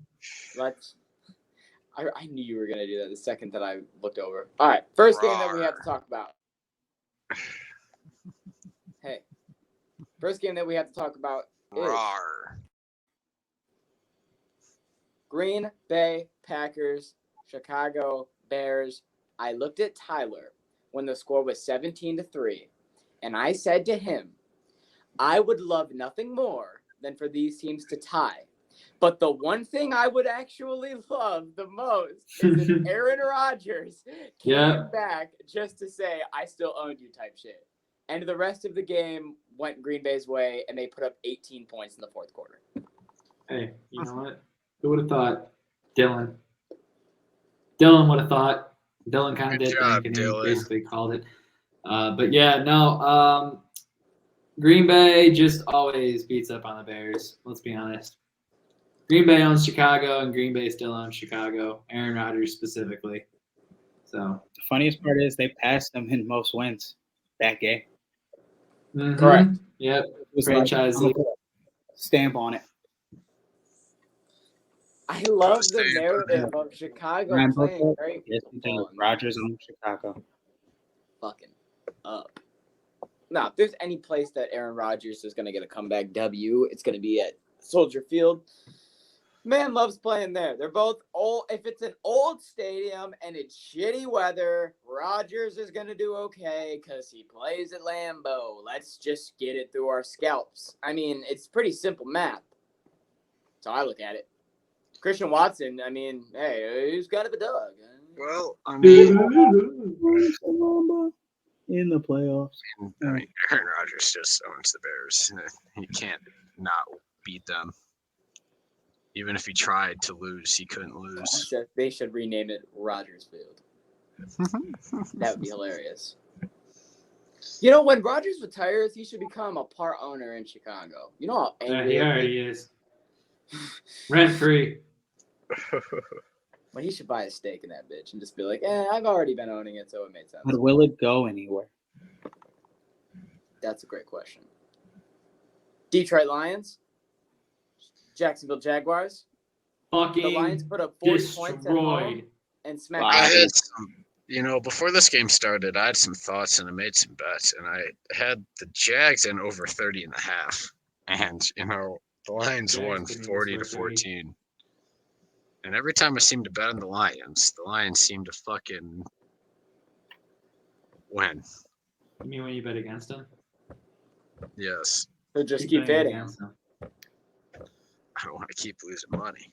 I knew you were going to do that the second that I looked over. All right, first game that we have to talk about. Hey, first game that we have to talk about is Rawr. Green Bay Packers, Chicago Bears. I looked at Tyler when the score was 17-3, and I said to him, I would love nothing more than for these teams to tie. But the one thing I would actually love the most is if Aaron Rodgers came back just to say, I still owned you type shit. And the rest of the game went Green Bay's way, and they put up 18 points in the fourth quarter. Hey, you know what? Who would have thought? Dylan. Dylan would have thought. Dylan kind of Good did job, think, and he Dylan. basically called it. But yeah, no. Green Bay just always beats up on the Bears. Let's be honest. Green Bay owns Chicago, and Green Bay still owns Chicago. Aaron Rodgers specifically. So The funniest part is they passed them in most wins that game. Correct. Yep. It was Franchise. like, stamp on it. I love the narrative of Chicago Ryan playing Buffalo, great yes, we do. football. Rodgers in Chicago. Fucking up. Now, if there's any place that Aaron Rodgers is going to get a comeback W, it's going to be at Soldier Field. Man loves playing there. They're both old. If it's an old stadium and it's shitty weather, Rodgers is going to do okay because he plays at Lambeau. Let's just get it through our scalps. I mean, it's pretty simple math. So I look at it. Christian Watson, I mean, hey, he's kind of a dog. Well, I mean, In the playoffs. Aaron Rodgers just owns the Bears. He can't not beat them. Even if he tried to lose, he couldn't lose. They should rename it Rodgers Field. That would be hilarious. You know, when Rodgers retires, he should become a part owner in Chicago. You know how angry he already is. Rent free. But he should buy a stake in that bitch and just be like, I've already been owning it, so it made sense. But will it go anywhere? That's a great question. Detroit Lions, Jacksonville Jaguars. Fucking The Lions put up 40 points at home destroyed. and smacked I the had some, before this game started, I had some thoughts and I made some bets, and I had the Jags in over 30.5. And, the Lions Jags won didn't even 40 to score 30. 14. And every time I seem to bet on the Lions seem to fucking win. You mean when you bet against them? Yes. So just keep betting betting. against them. I don't want to keep losing money.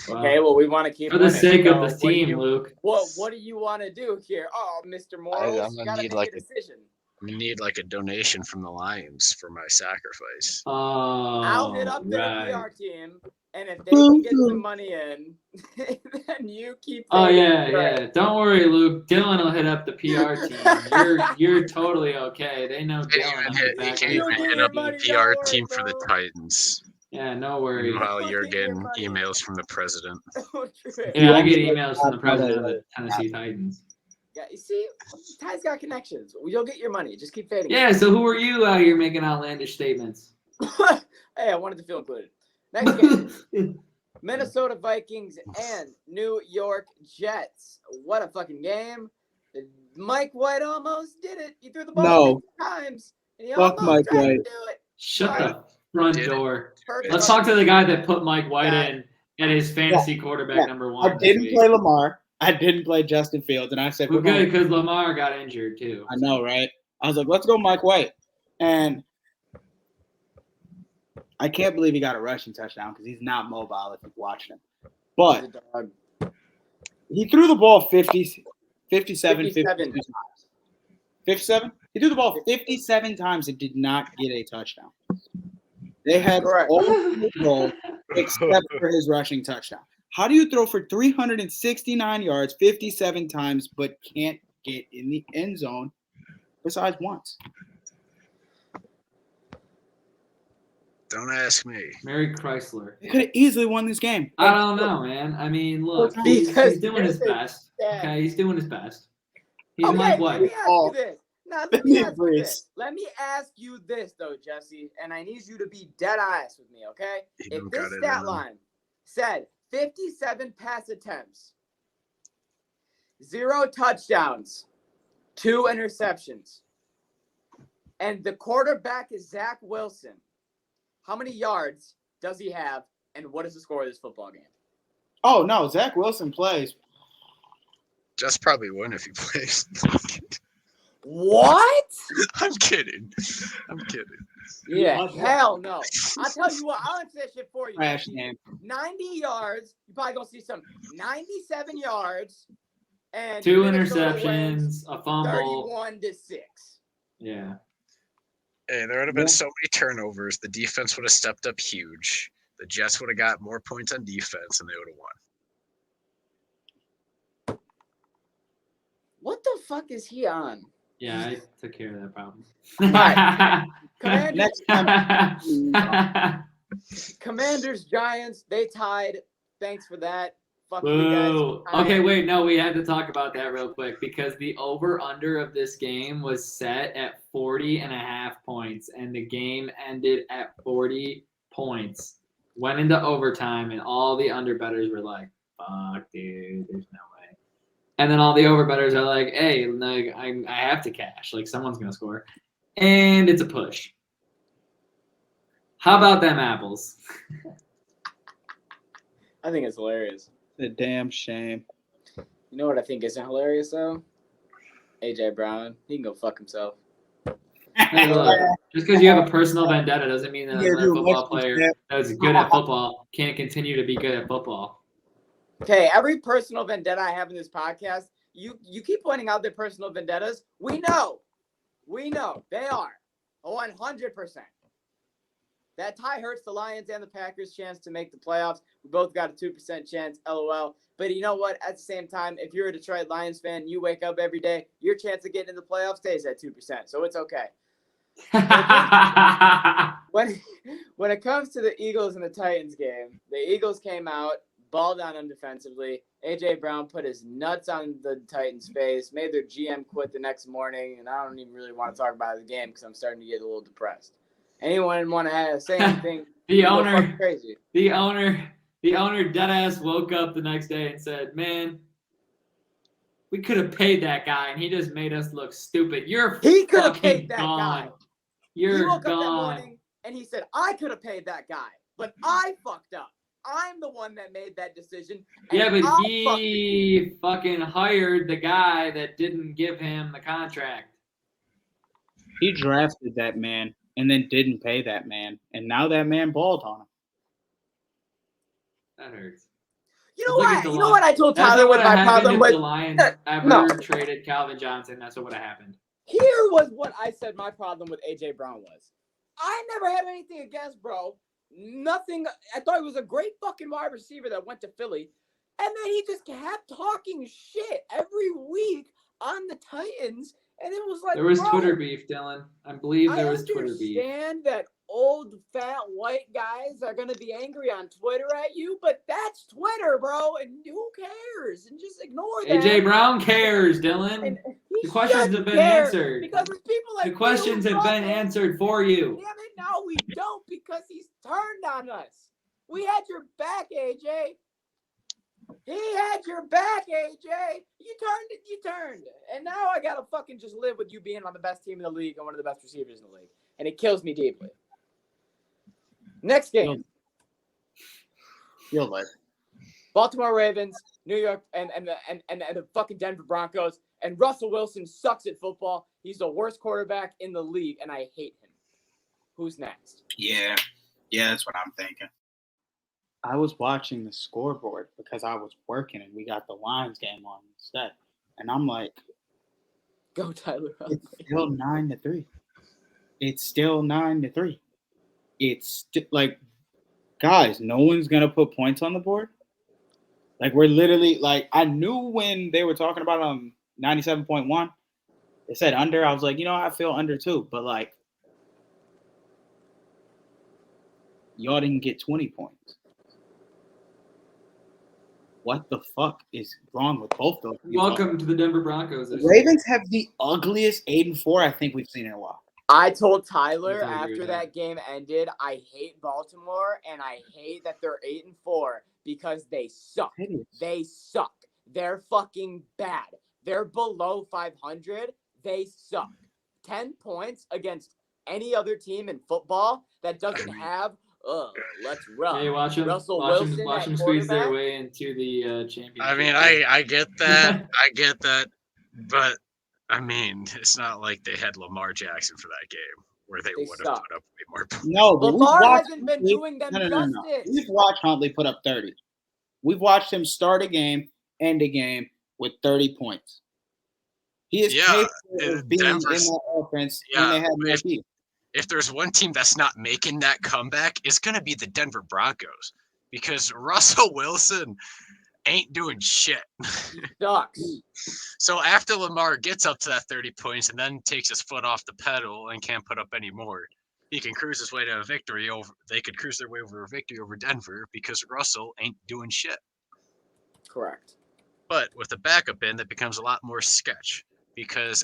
Okay, well, we want to keep For the winning. sake of So the what do team, you- Luke. What do you want to do here? Oh, Mr. Morals, I'm you gonna got to need make like a decision. I need like a donation from the Lions for my sacrifice. Oh, I'll hit up their right. PR team, and if they can get some money in, then you keep. Oh saying yeah, it's right. yeah. Don't worry, Luke. Dylan will hit up the PR team. You're totally okay. They know He Dylan. can't even hit up the Money PR don't team for the work, Titans. Yeah, no worries. Meanwhile, you're Don't get your getting money. emails from the president. Yeah, I get emails from the president of the Tennessee Titans. Yeah, you see, Ty's got connections. You'll get your money. Just keep fading. Yeah, so who are you out here making outlandish statements? Hey, I wanted to feel included. Next game. Minnesota Vikings and New York Jets. What a fucking game. Mike White almost did it. He threw the ball No. 50 times. And he Fuck almost Mike tried to White. do it. Shut the front Did it. door. Perfect. Let's talk to the guy that put Mike White Yeah. in at his fantasy quarterback Yeah. number 1. I didn't play Lamar. I didn't play Justin Fields, and I said, Well, we're going. good, because Lamar got injured too. I know, right? I was like, let's go Mike White. And I can't believe he got a rushing touchdown because he's not mobile if you've watched him. But He's a dog. he threw the ball 57, 57. 52 times. 57? He threw the ball 57 times and did not get a touchdown. They had Correct. all the goal except for his rushing touchdown. How do you throw for 369 yards 57 times but can't get in the end zone besides once? Don't ask me. Mary Chrysler. They could have easily won this game. I don't know, man. I mean, look, he's doing his best. Okay, he's doing his best. He's Okay, Mike let me White. ask you this. Now, let me ask you this. Let me ask you this, though, Jesse, and I need you to be dead honest with me, okay? He If don't this got it stat in him. line said 57 pass attempts, 0 touchdowns, 2 interceptions, and the quarterback is Zach Wilson, how many yards does he have, and what is the score of this football game? Oh, no. Zach Wilson plays. Just probably win if he plays. What? I'm kidding. I'm kidding. Yeah, hell no. I'll tell you what, I'll answer that shit for you. Trash game. 90 yards. You're probably going to see some 97 yards. And 2 Minnesota wins interceptions, a fumble. 31-6. Yeah. Hey, there would have been so many turnovers. The defense would have stepped up huge. The Jets would have got more points on defense, and they would have won. What the fuck is he on? Yeah, I took care of that problem. Commanders, Next time. Commanders, Giants, they tied. Thanks for that. Fuck you guys. Boo. Okay, wait, no, we had to talk about that real quick because the over-under of this game was set at 40.5 points, and the game ended at 40 points. Went into overtime, and all the underbettors were like, fuck, dude, there's no way. And then all the overbettors are like, hey, like, I have to cash. Like, someone's going to score. And it's a push. How about them apples? I think it's hilarious. A damn shame. You know what I think isn't hilarious, though? AJ Brown. He can go fuck himself. Hey, look, just because you have a personal vendetta doesn't mean that Yeah, a dude, football let's- player that's good at football can't continue to be good at football. Okay, every personal vendetta I have in this podcast, you keep pointing out their personal vendettas. We know. They are 100%. That tie hurts the Lions and the Packers' chance to make the playoffs. We both got a 2% chance, LOL. But you know what? At the same time, if you're a Detroit Lions fan, you wake up every day, your chance of getting in the playoffs stays at 2%. So it's okay. When it comes to the Eagles and the Titans game, the Eagles came out, balled down them defensively. A.J. Brown put his nuts on the Titans' face, made their GM quit the next morning, and I don't even really want to talk about the game because I'm starting to get a little depressed. Anyone want to say anything? The owner, crazy. the owner deadass woke up the next day and said, "Man, we could have paid that guy, and he just made us look stupid. He could have paid that gone. guy. You're he woke up that gone." morning and he said, "I could have paid that guy, but I fucked up. I'm the one that made that decision." Yeah, but I he fucking hired the guy that didn't give him the contract. He drafted that man and then didn't pay that man, and now that man balled on him. That hurts. You know Look what? at the You know what I told That's Tyler what what would have my happened problem if with. the Lions ever No. traded Calvin Johnson. That's what would have happened. Here was what I said my problem with AJ Brown was. I never had anything against bro. Nothing. I thought he was a great fucking wide receiver that went to Philly. And then he just kept talking shit every week on the Titans. And it was like, There was bro, Twitter beef, Dylan. I believe there was Twitter beef. I understand that old fat white guys are gonna be angry on Twitter at you, but that's Twitter, bro, and who cares? And just ignore that. AJ Brown cares, Dylan. And The questions have been answered. because there's people like The questions have been answered for you. Damn it, no, we don't, because he's turned on us. We had your back, AJ. He had your back, AJ. You turned. And now I gotta fucking just live with you being on the best team in the league and one of the best receivers in the league. And it kills me deeply. Next game. You'll live. Baltimore Ravens, New York, and the fucking Denver Broncos. And Russell Wilson sucks at football. He's the worst quarterback in the league, and I hate him. Who's next? Yeah, that's what I'm thinking. I was watching the scoreboard because I was working and we got the Lions game on instead. And I'm like, go Tyler. It's still 9-3. It's still 9-3. It's like, guys, no one's going to put points on the board. Like, we're literally, like, I knew when they were talking about 97.1, they said under. I was like, I feel under too. But, like, y'all didn't get 20 points. What the fuck is wrong with both those? Welcome to the Denver Broncos. The Ravens have the ugliest 8-4 I think we've seen in a while. I told Tyler after that game ended, I hate Baltimore and I hate that they're 8-4 because they suck. They suck. They're fucking bad. They're below 500. They suck. 10 points against any other team in football that doesn't have let's run. Hey, watch them squeeze their way into the championship. I mean, I get that. I get that. But, I mean, it's not like they had Lamar Jackson for that game where they would have put up way more points. No, but Lamar hasn't been doing them justice. We've watched Huntley put up 30. We've watched him start a game, end a game with 30 points. He is capable of being in that offense when they have no beat. If there's one team that's not making that comeback, it's going to be the Denver Broncos because Russell Wilson ain't doing shit. He sucks. So after Lamar gets up to that 30 points and then takes his foot off the pedal and can't put up any more, he can cruise his way to a victory they could cruise their way over a victory over Denver because Russell ain't doing shit. Correct. But with the backup in, that becomes a lot more sketch because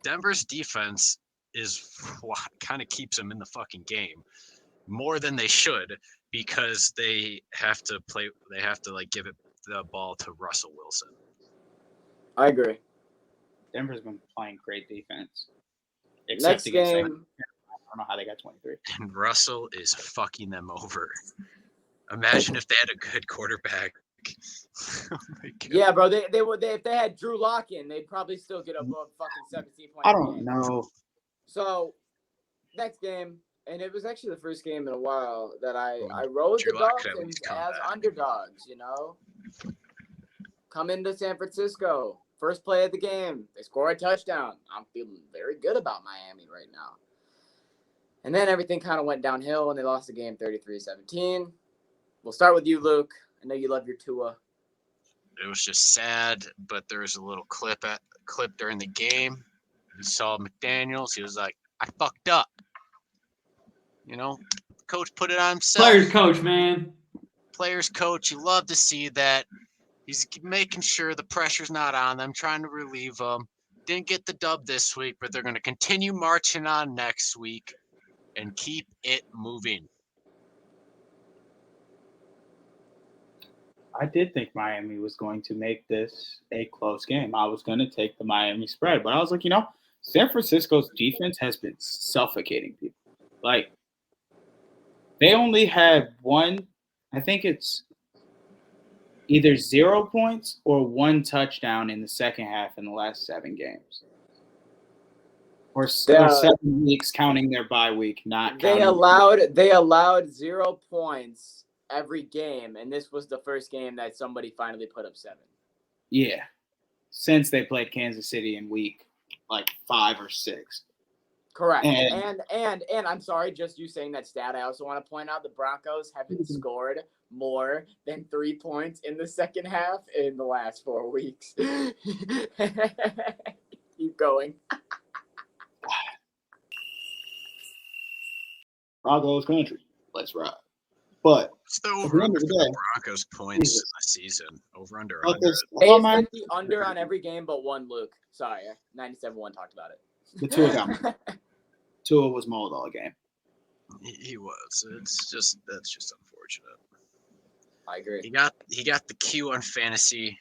Denver's defense is what kind of keeps them in the fucking game more than they should because they have to give it the ball to Russell Wilson. I agree. Denver's been playing great defense. Next game. I don't know how they got 23. And Russell is fucking them over. Imagine if they had a good quarterback. Oh my God. Yeah, bro. They if they had Drew Lock in, they'd probably still get above fucking 17 points. I don't know. So, next game, and it was actually the first game in a while that I rode the Dolphins as underdogs, Come into San Francisco. First play of the game. They score a touchdown. I'm feeling very good about Miami right now. And then everything kind of went downhill, and they lost the game 33-17. We'll start with you, Luke. I know you love your Tua. It was just sad, but there was a little clip during the game. You saw McDaniels. He was like, I fucked up. Coach put it on himself. Players coach, man. Players coach. You love to see that. He's making sure the pressure's not on them, trying to relieve them. Didn't get the dub this week, but they're going to continue marching on next week and keep it moving. I did think Miami was going to make this a close game. I was going to take the Miami spread, but I was like, San Francisco's defense has been suffocating people. Like, they only had one, I think it's either 0 points or 1 touchdown in the second half in the last 7 games. Or 7 weeks counting their bye week, not they allowed 0 points every game, and this was the first game that somebody finally put up 7. Yeah. Since they played Kansas City in week 5 or 6. Correct. And I'm sorry, just you saying that stat, I also want to point out the Broncos haven't scored more than 3 points in the second half in the last 4 weeks. Keep going. Broncos country. Let's ride. But What's the at the over end under of for the the day, Broncos points Jesus. this season? Over under But under. this- It's going to be under on every game but one, Luke. Sorry, 97-1 talked about it. The Tua got mauled. Tua was mauled all game. He was. That's just unfortunate. I agree. He got the Q on fantasy.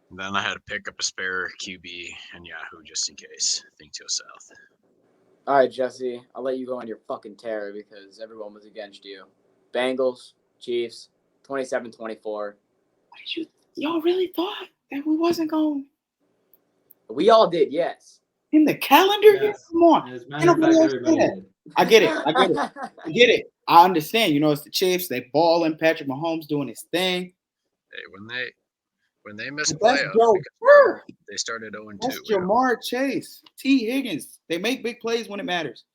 And then I had to pick up a spare QB and Yahoo just in case things go south. All right, Jesse, I'll let you go on your fucking tear because everyone was against you. Bengals, Chiefs, 27-24. Y'all really thought that we wasn't going We all did, yes. in the calendar? Yeah. Come on. As a Ain't matter of nobody fact, else everybody say that. did. I get it. I get it. I understand. You know, it's the Chiefs. They balling. Patrick Mahomes doing his thing. Hey, when they miss But that's playoffs, Joe because Burrow. they started 0-2. That's Jamar Chase, T. Higgins. They make big plays when it matters,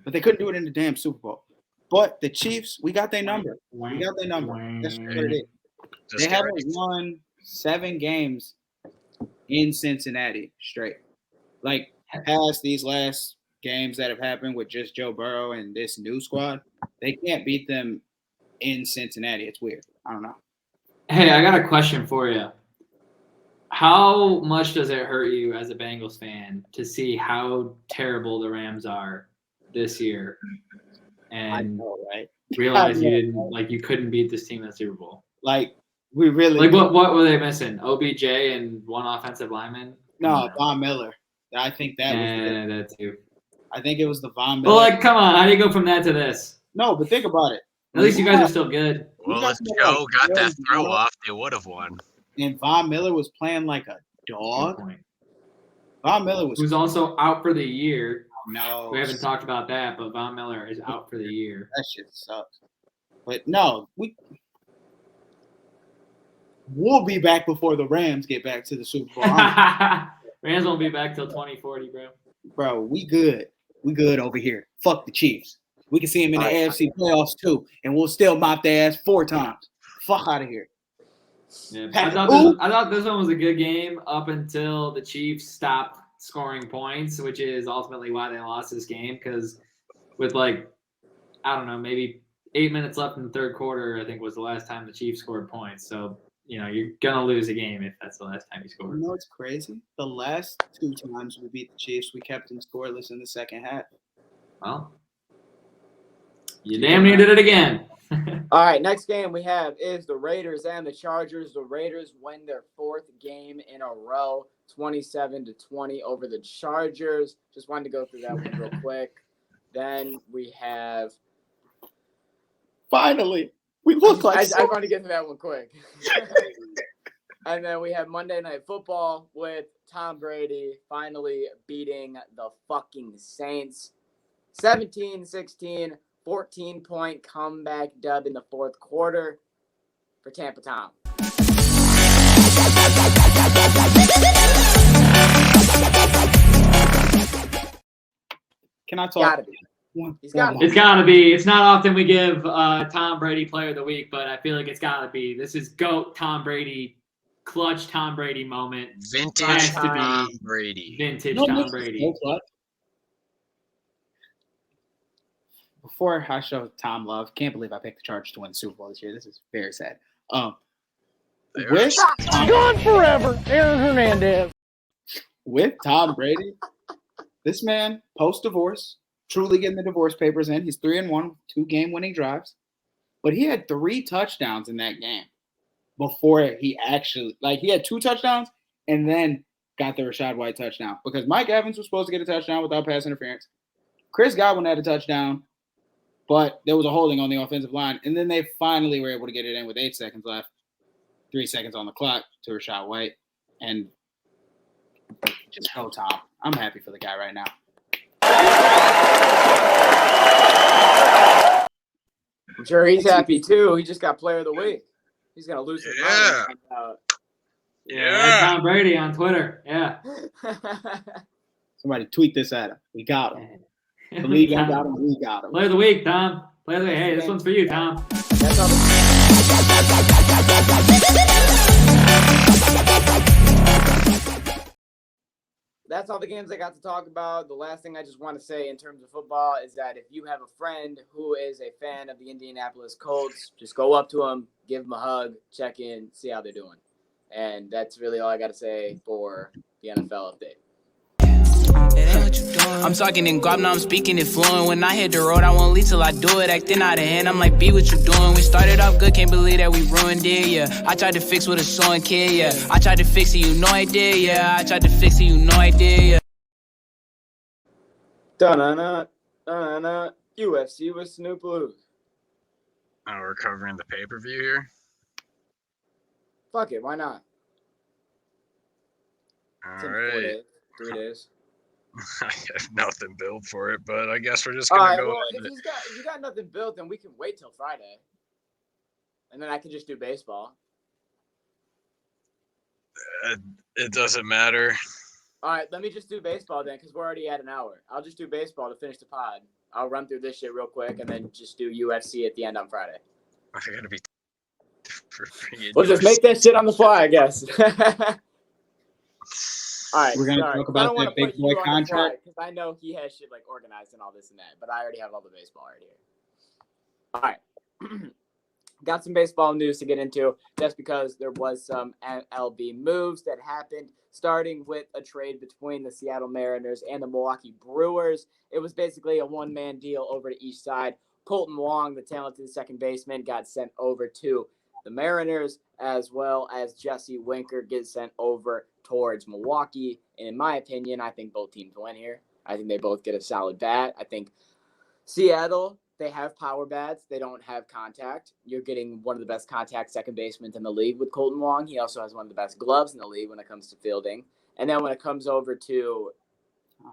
but they couldn't do it in the damn Super Bowl. But the Chiefs, we got their number. We got their number. That's what it is. Just They get haven't ready. won 7 games in Cincinnati straight. Like past these last games that have happened with just Joe Burrow and this new squad, they can't beat them in Cincinnati. It's weird. I don't know. Hey, I got a question for you. How much does it hurt you as a Bengals fan to see how terrible the Rams are this year I and know, right? realize I you know. you couldn't beat this team in the Super Bowl? Like we really Like what were they missing? OBJ and one offensive lineman? no Von Miller. I think that was. Yeah, that too. I think it was the Von Miller. Well, like, come on, how do you go from that to this? No, but think about it. At least you guys are still good. Well, got if some Joe got that Jones, throw you know? off, they would have won. And Von Miller was playing like a Good dog. point. Von Miller was Who's also out for the year. no. We haven't talked about that, but Von Miller is out for the year. That shit sucks. But no, we'll be back before the Rams get back to the Super Bowl. Rams won't be back till 2040, bro. Bro, we good. We good over here. Fuck the Chiefs. We can see them in the AFC playoffs too, and we'll still mop their ass 4 times. Fuck out of here. Yeah, I Patrick, thought this one was a good game up until the Chiefs stopped scoring points, which is ultimately why they lost this game. Because with I don't know, maybe 8 minutes left in the third quarter, I think was the last time the Chiefs scored points. So you're gonna lose a game if that's the last time you scored. You know what's crazy? The last 2 times we beat the Chiefs, we kept them scoreless in the second half. Well, you damn near did it again. All right, next game we have is the Raiders and the Chargers. The Raiders win their 4th game in a row, 27-20 over the Chargers. Just wanted to go through that one real quick. Then we have Finally, we look like I want to get to that one quick. And then we have Monday Night Football with Tom Brady finally beating the fucking Saints. 17-16, 14-point comeback dub in the 4th quarter for Tampa Tom. Can I talk? Gotta be. One, He's got one It's gotta be. It's not often we give Tom Brady Player of the Week, but I feel like it's gotta be. This is GOAT Tom Brady, clutch Tom Brady moment. Vintage Has to be Tom Brady. Vintage No, Tom this is Brady. so clutch. Before I show Tom love, can't believe I picked the Chargers to win the Super Bowl this year. This is very sad. With Gone forever, Aaron Hernandez. with Tom Brady, this man post-divorce, truly getting the divorce papers in. He's 3-1, 2 game-winning drives, but he had 3 touchdowns in that game before he actually he had 2 touchdowns and then got the Rachaad White touchdown because Mike Evans was supposed to get a touchdown without pass interference. Chris Godwin had a touchdown, but there was a holding on the offensive line, and then they finally were able to get it in with 8 seconds left, 3 seconds on the clock to Rachaad White, and just go Tom. I'm happy for the guy right now. I'm sure he's happy too. He just got Player of the Week. He's gonna lose his Yeah. mind. Yeah, Tom Brady on Twitter. Yeah. Somebody tweet this at him. We got him. The league ain't got him. We got him. Player of the Week, Tom. Player of the Week. Hey, this one's for you, Tom. That's all that's all the games I got to talk about. The last thing I just want to say in terms of football is that if you have a friend who is a fan of the Indianapolis Colts, just go up to them, give them a hug, check in, see how they're doing. And that's really all I got to say for the NFL update. I'm talking in guap, now I'm speaking it fluent. When I hit the road, I won't leave till I do it. Acting out of hand, I'm like, be what you doing. We started off good, can't believe that we ruined it, yeah. I tried to fix with a sewing kid, yeah. I tried to fix it, you know I did, yeah. I tried to fix it, you know I did, yeah. Da-na-na, da-na-na, UFC with Snoop Luke. We're covering the pay-per-view here. Fuck it, why not? It's All in 4 right. days, 3 days. I have nothing built for it, but I guess we're just All gonna right, go. well, if you got nothing built, then we can wait till Friday. And then I can just do baseball. It doesn't matter. All right, let me just do baseball then, because we're already at an hour. I'll just do baseball to finish the pod. I'll run through this shit real quick, and then just do UFC at the end on Friday. I gotta be. We'll just make that shit on the fly, I guess. All right, We're gonna sorry. talk about that big boy contract. Because I know he has shit like organized and all this and that, but I already have all the baseball right here. All right. Got some baseball news to get into just because there was some MLB moves that happened, starting with a trade between the Seattle Mariners and the Milwaukee Brewers. It was basically a one-man deal over to each side. Colton Wong, the talented second baseman, got sent over to the Mariners, as well as Jesse Winker gets sent over towards Milwaukee. And in my opinion, I think both teams win here. I think they both get a solid bat. I think Seattle, they have power bats. They don't have contact. You're getting one of the best contact second basemen in the league with Colton Wong. He also has one of the best gloves in the league when it comes to fielding. And then when it comes over to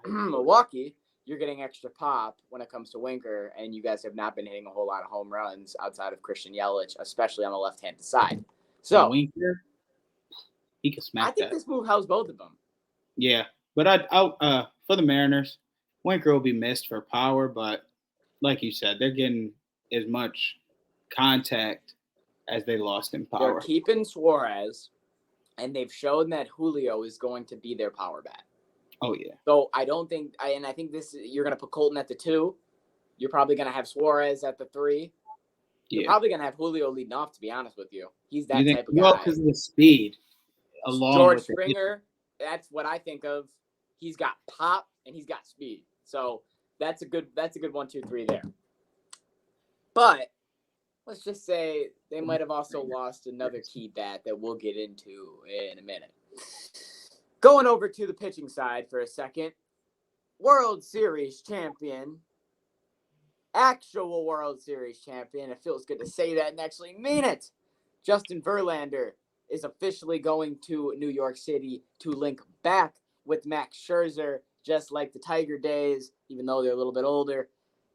Milwaukee, you're getting extra pop when it comes to Winker, and you guys have not been hitting a whole lot of home runs outside of Christian Yelich, especially on the left-hand side. So Winker, he can smack I think that. this move helps both of them. Yeah, but I for the Mariners, Winker will be missed for power, but like you said, they're getting as much contact as they lost in power. They're keeping Suarez, and they've shown that Julio is going to be their power bat. Oh yeah. So I don't think, I think this, you're going to put Colton at the 2. You're probably going to have Suarez at the 3. You're probably going to have Julio leading off, to be honest with you. He's that type of guy. Well, because of the speed. Along George with Springer, that's what I think of. He's got pop and he's got speed. So that's a good 1, 2, 3 there. But let's just say they might have also lost another key bat that we'll get into in a minute. Going over to the pitching side for a second, World Series champion, actual World Series champion. It feels good to say that and actually mean it. Justin Verlander is officially going to New York City to link back with Max Scherzer, just like the Tiger days, even though they're a little bit older.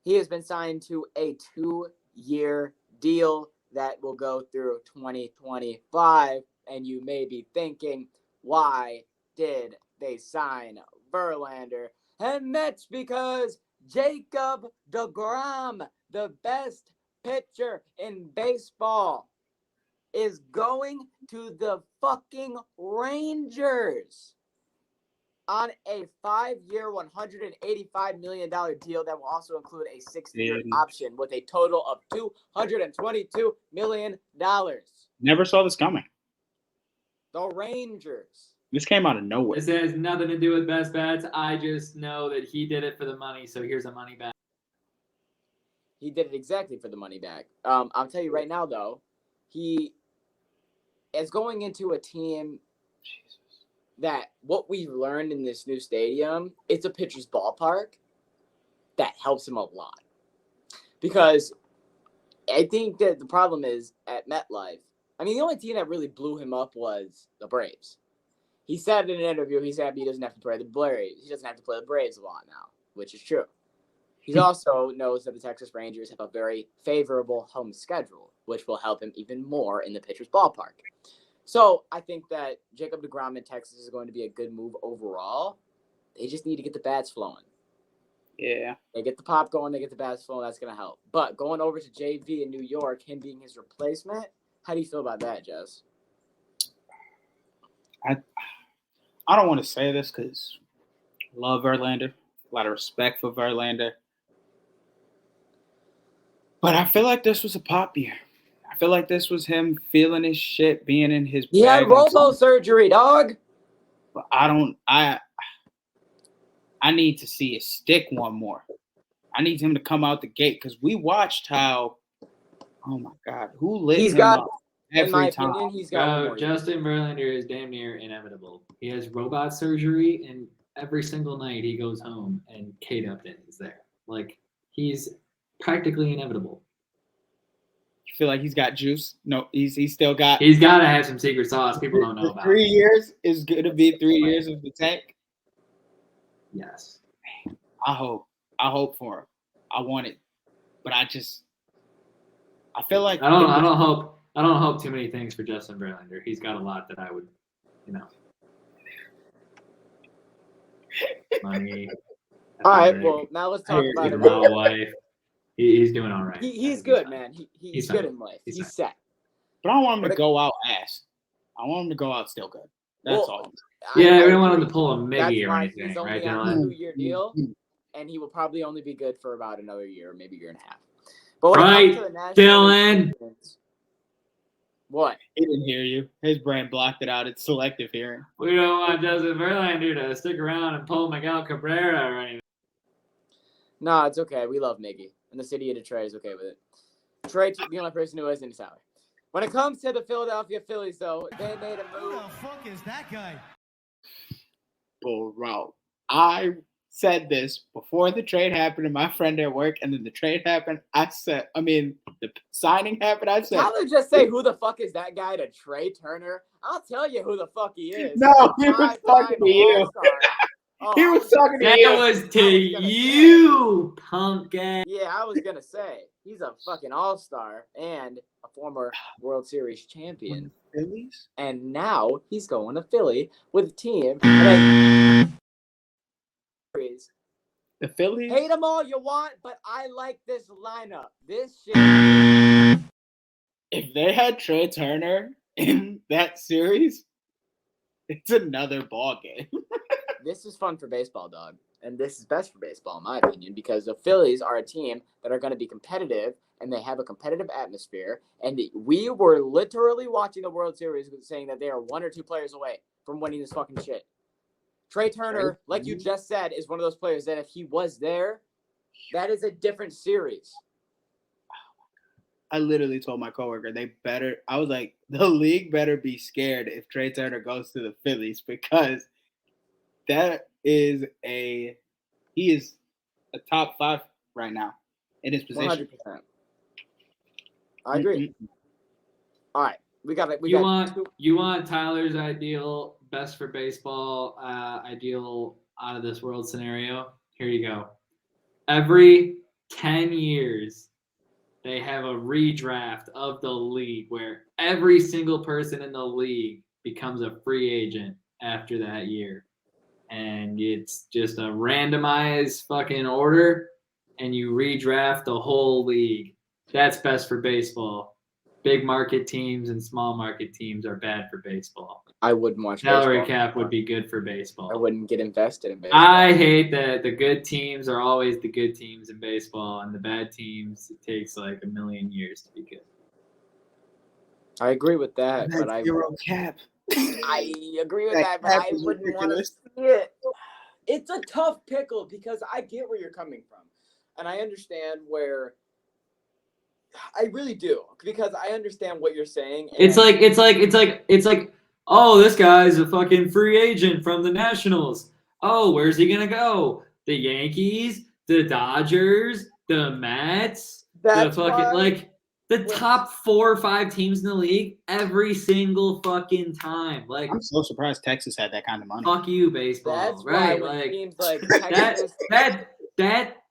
He has been signed to a 2-year deal that will go through 2025. And you may be thinking, why did they sign Verlander? And that's because Jacob deGrom, the best pitcher in baseball, is going to the fucking Rangers on a 5-year, $185 million deal that will also include a 6-year option with a total of $222 million. Never saw this coming. The Rangers. This came out of nowhere. This has nothing to do with best bats. I just know that he did it for the money, so here's a money back. He did it exactly for the money back. I'll tell you right now, though, he is going into a team that what we've learned in this new stadium, it's a pitcher's ballpark that helps him a lot. Because I think that the problem is at MetLife, I mean, the only team that really blew him up was the Braves. He said in an interview he's happy he doesn't have to play the Braves. He doesn't have to play the Braves a lot now, which is true. He also knows that the Texas Rangers have a very favorable home schedule, which will help him even more in the pitcher's ballpark. So I think that Jacob deGrom in Texas is going to be a good move overall. They just need to get the bats flowing. Yeah. They get the pop going, they get the bats flowing, that's going to help. But going over to JV in New York, him being his replacement, how do you feel about that, Jess? I don't want to say this because Love Verlander. A lot of respect for Verlander. But I feel like this was a pop year. I feel like this was him feeling his shit, being in his He had bag. robo surgery, dog. But I need to see it stick one more. I need him to come out the gate because we watched how, oh my God, who lit He's him got, up in my every time. opinion, he's got one more year. Justin Verlander is damn near inevitable. He has robot surgery, and every single night he goes home and Kate Upton is there. Like, he's practically inevitable. You feel like he's got juice? No, he's still got. He's got to have some secret sauce people don't know about. 3 years is going to be 3 years of the tank. Yes. I hope for him. I want it, but I feel like I don't hope too many things for Justin Verlander. He's got a lot that I would, money. All right, well, now let's talk about it. Wife. He's doing all right. He's good, man. He's good in life. He's set. But I don't want him to go out ass. I want him to go out still good. That's all. Yeah, we don't want him to pull a Miggy or why anything, he's only right, on Dylan? a 2-year deal, and he will probably only be good for about another year, maybe a year and a half. But when Right, it comes to the National Dylan. League, what? He didn't hear you. His brain blocked it out. It's selective hearing. We don't want Justin Verlander to stick around and pull Miguel Cabrera or anything. No, it's okay. We love Miggy, and the city of Detroit is okay with it. Detroit's the only person who isn't sour. When it comes to the Philadelphia Phillies, though, they made a move. Who the fuck is that guy? Bro, I said this before the trade happened to my friend at work, and then the trade happened. The signing happened. I said, Tyler just say, who the fuck is that guy to Trey Turner? I'll tell you who the fuck he is. No, he was talking to you. He was talking to you. That was to you, pumpkin. Yeah, I was going to say, he's a fucking all-star and a former World Series champion. Phillies? And now he's going to Philly with a team. The Phillies? Hate them all you want, but I like this lineup. This shit. If they had Trey Turner in that series, it's another ball game. This is fun for baseball, dog. And this is best for baseball, in my opinion, because the Phillies are a team that are going to be competitive, and they have a competitive atmosphere. And we were literally watching the World Series saying that they are 1 or 2 players away from winning this fucking shit. Trey Turner, like you just said, is one of those players that if he was there, that is a different series. I literally told my coworker I was like, the league better be scared if Trey Turner goes to the Phillies, because he is a top 5 right now in his position. 100%. I agree. Mm-hmm. All right. You want Tyler's ideal best for baseball ideal out of this world scenario? Here you go. Every 10 years, they have a redraft of the league where every single person in the league becomes a free agent after that year. And it's just a randomized fucking order, and you redraft the whole league. That's best for baseball. Big market teams and small market teams are bad for baseball. I wouldn't watch Salary baseball. cap would be good for baseball. I wouldn't get invested in baseball. I hate that the good teams are always the good teams in baseball, and the bad teams, it takes like a million years to be good. I agree with that, but zero cap. I agree with that, but I wouldn't want to see it. It's a tough pickle because I get where you're coming from, and I understand where. I really do, because I understand what you're saying. It's like, oh, this guy's a fucking free agent from the Nationals. Oh, where's he gonna go? The Yankees, the Dodgers, the Mets, That's the top 4 or 5 teams in the league every single fucking time. Like, I'm so surprised Texas had that kind of money. Fuck you, baseball. That's right? why Like teams like Texas,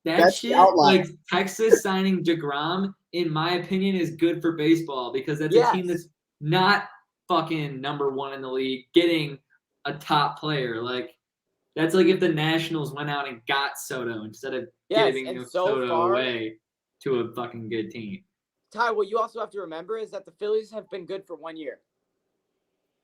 that shit, like Texas signing DeGrom, in my opinion, is good for baseball, because that's a team that's not fucking number 1 in the league getting a top player. Like, that's like if the Nationals went out and got Soto instead of giving Soto away to a fucking good team. Ty, what you also have to remember is that the Phillies have been good for 1 year.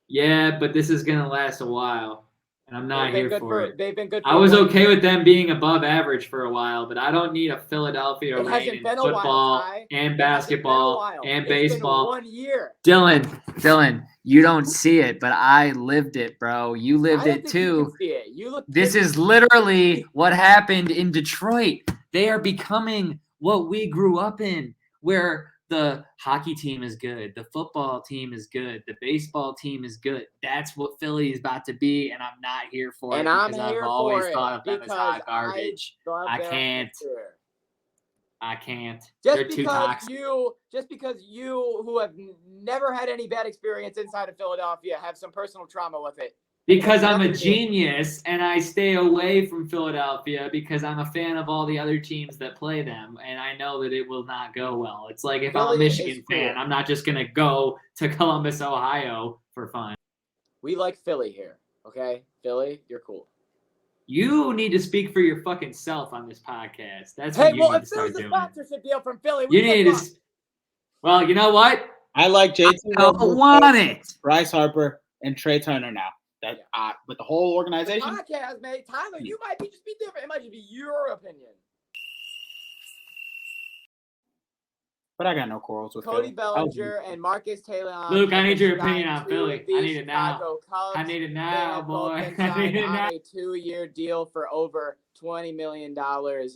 Yeah, but this is gonna last a while. and I'm not here for it. They've been good. I was okay with them being above average for a while, but I don't need a Philadelphia It reign hasn't in been a football while, Ty. and It hasn't been a basketball while. and It's baseball. been 1 year. Dylan, you don't see it, but I lived it, bro. You lived I don't it think you too. can see it. You look. This is literally what happened in Detroit. They are becoming what we grew up in, where the hockey team is good, the football team is good, the baseball team is good. That's what Philly is about to be, and I'm not here for it And I'm because here I've always for it thought of them as because hot garbage. I can't. I can't. They're too toxic. Just because you who have never had any bad experience inside of Philadelphia have some personal trauma with it. Because I'm a genius and I stay away from Philadelphia because I'm a fan of all the other teams that play them, and I know that it will not go well. It's like if I'm a Michigan fan, I'm not just going to go to Columbus, Ohio for fun. We like Philly here, okay? Philly, you're cool. You need to speak for your fucking self on this podcast. That's hey, what you well, need if to there start was a doing. sponsorship deal from Philly, You need to. Well, you know what? I like JT. I don't want it. Bryce Harper and Trey Turner now. That with the whole organization. Podcast, mate. Tyler, you might just be different. It might just be your opinion. But I got no quarrels with Cody Philly. Bellinger and Marcus Taylor. Luke, I need your opinion on Philly. I need it now. I need it now, boy. I need it now. A 2-year deal for over $20 million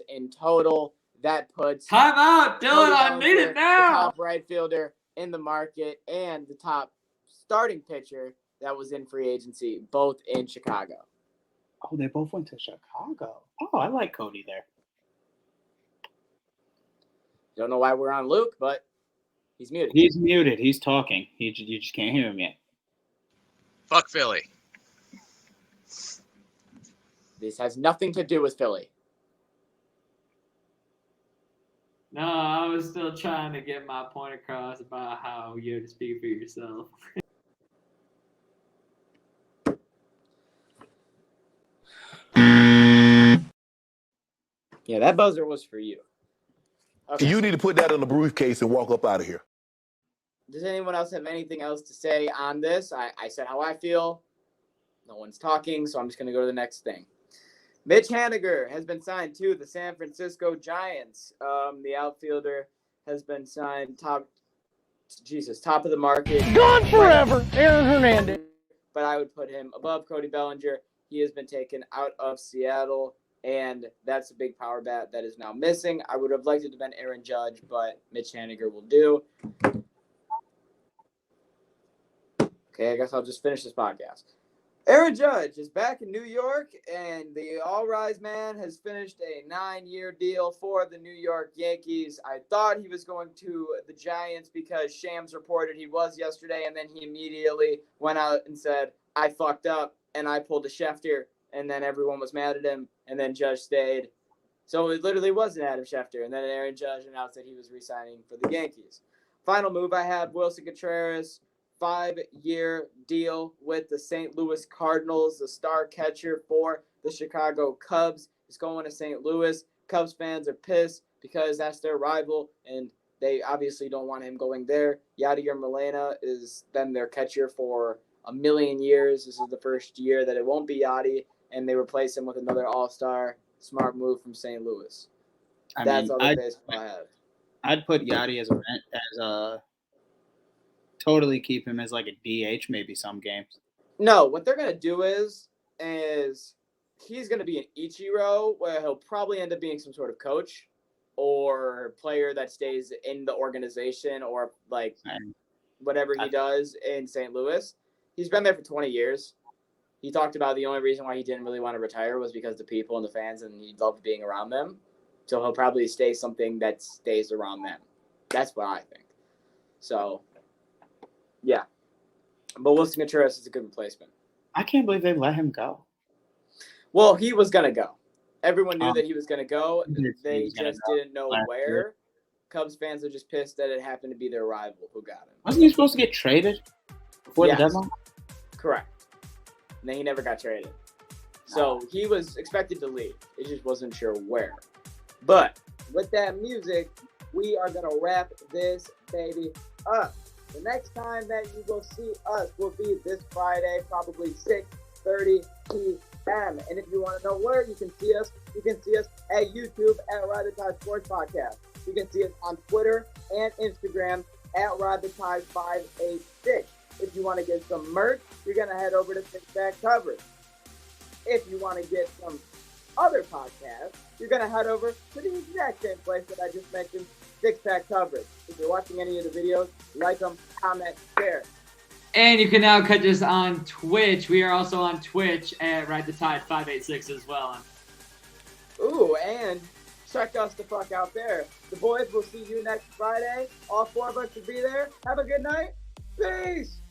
in total. That puts time out, Dylan. I need it now. The top right fielder in the market and the top starting pitcher that was in free agency, both in Chicago. Oh, they both went to Chicago. Oh, I like Cody there. Don't know why we're on Luke, but he's muted. He's muted. He's talking. You just can't hear him yet. Fuck Philly. This has nothing to do with Philly. No, I was still trying to get my point across about how you have to speak for yourself. Yeah, that buzzer was for you. Okay. You need to put that in a briefcase and walk up out of here. Does anyone else have anything else to say on this? I said how I feel. No one's talking, so I'm just going to go to the next thing. Mitch Haniger has been signed to the San Francisco Giants. The outfielder has been signed top of the market. Gone forever, Aaron Hernandez. But I would put him above Cody Bellinger. He has been taken out of Seattle, and that's a big power bat that is now missing. I would have liked it to have been Aaron Judge, but Mitch Haniger will do. Okay, I guess I'll just finish this podcast. Aaron Judge is back in New York, and the all-rise man has finished a 9-year deal for the New York Yankees. I thought he was going to the Giants because Shams reported he was yesterday, and then he immediately went out and said, I fucked up, and I pulled a Schefter, and then everyone was mad at him, and then Judge stayed. So it literally was an Adam Schefter, and then Aaron Judge announced that he was re-signing for the Yankees. Final move I have, Wilson Contreras, 5-year deal with the St. Louis Cardinals. The star catcher for the Chicago Cubs is going to St. Louis. Cubs fans are pissed because that's their rival, and they obviously don't want him going there. Yadier Molina is then their catcher for a million years. This is the first year that it won't be Yadi, and they replace him with another all-star. Smart move from St. Louis. That's all the baseball I have. I'd put Yadi as a totally keep him as like a DH maybe some games. No, what they're gonna do is he's gonna be an Ichiro where he'll probably end up being some sort of coach or player that stays in the organization or like whatever he does in St. Louis. He's been there for 20 years. He talked about the only reason why he didn't really want to retire was because the people and the fans, and he loved being around them. So he'll probably stay something that stays around them. That's what I think. So, yeah. But Wilson Contreras is a good replacement. I can't believe they let him go. Well, he was going to go. Everyone knew that he was going to go. They just didn't know where. Year. Cubs fans are just pissed that it happened to be their rival who got him. Wasn't he supposed to get traded before the deadline? Correct. And then he never got traded. So he was expected to leave. It just wasn't sure where. But with that music, we are going to wrap this baby up. The next time that you will see us will be this Friday, probably 6 6:30 p.m. And if you want to know where you can see us at YouTube at Ride the Tide Sports Podcast. You can see us on Twitter and Instagram at Ride the Tide 586. If you want to get some merch, you're going to head over to Six Pack Coverage. If you want to get some other podcasts, you're going to head over to the exact same place that I just mentioned, Six Pack Coverage. If you're watching any of the videos, like them, comment, share. And you can now catch us on Twitch. We are also on Twitch at Ride the Tide 586 as well. Ooh, and check us the fuck out there. The boys will see you next Friday. All four of us will be there. Have a good night. Peace.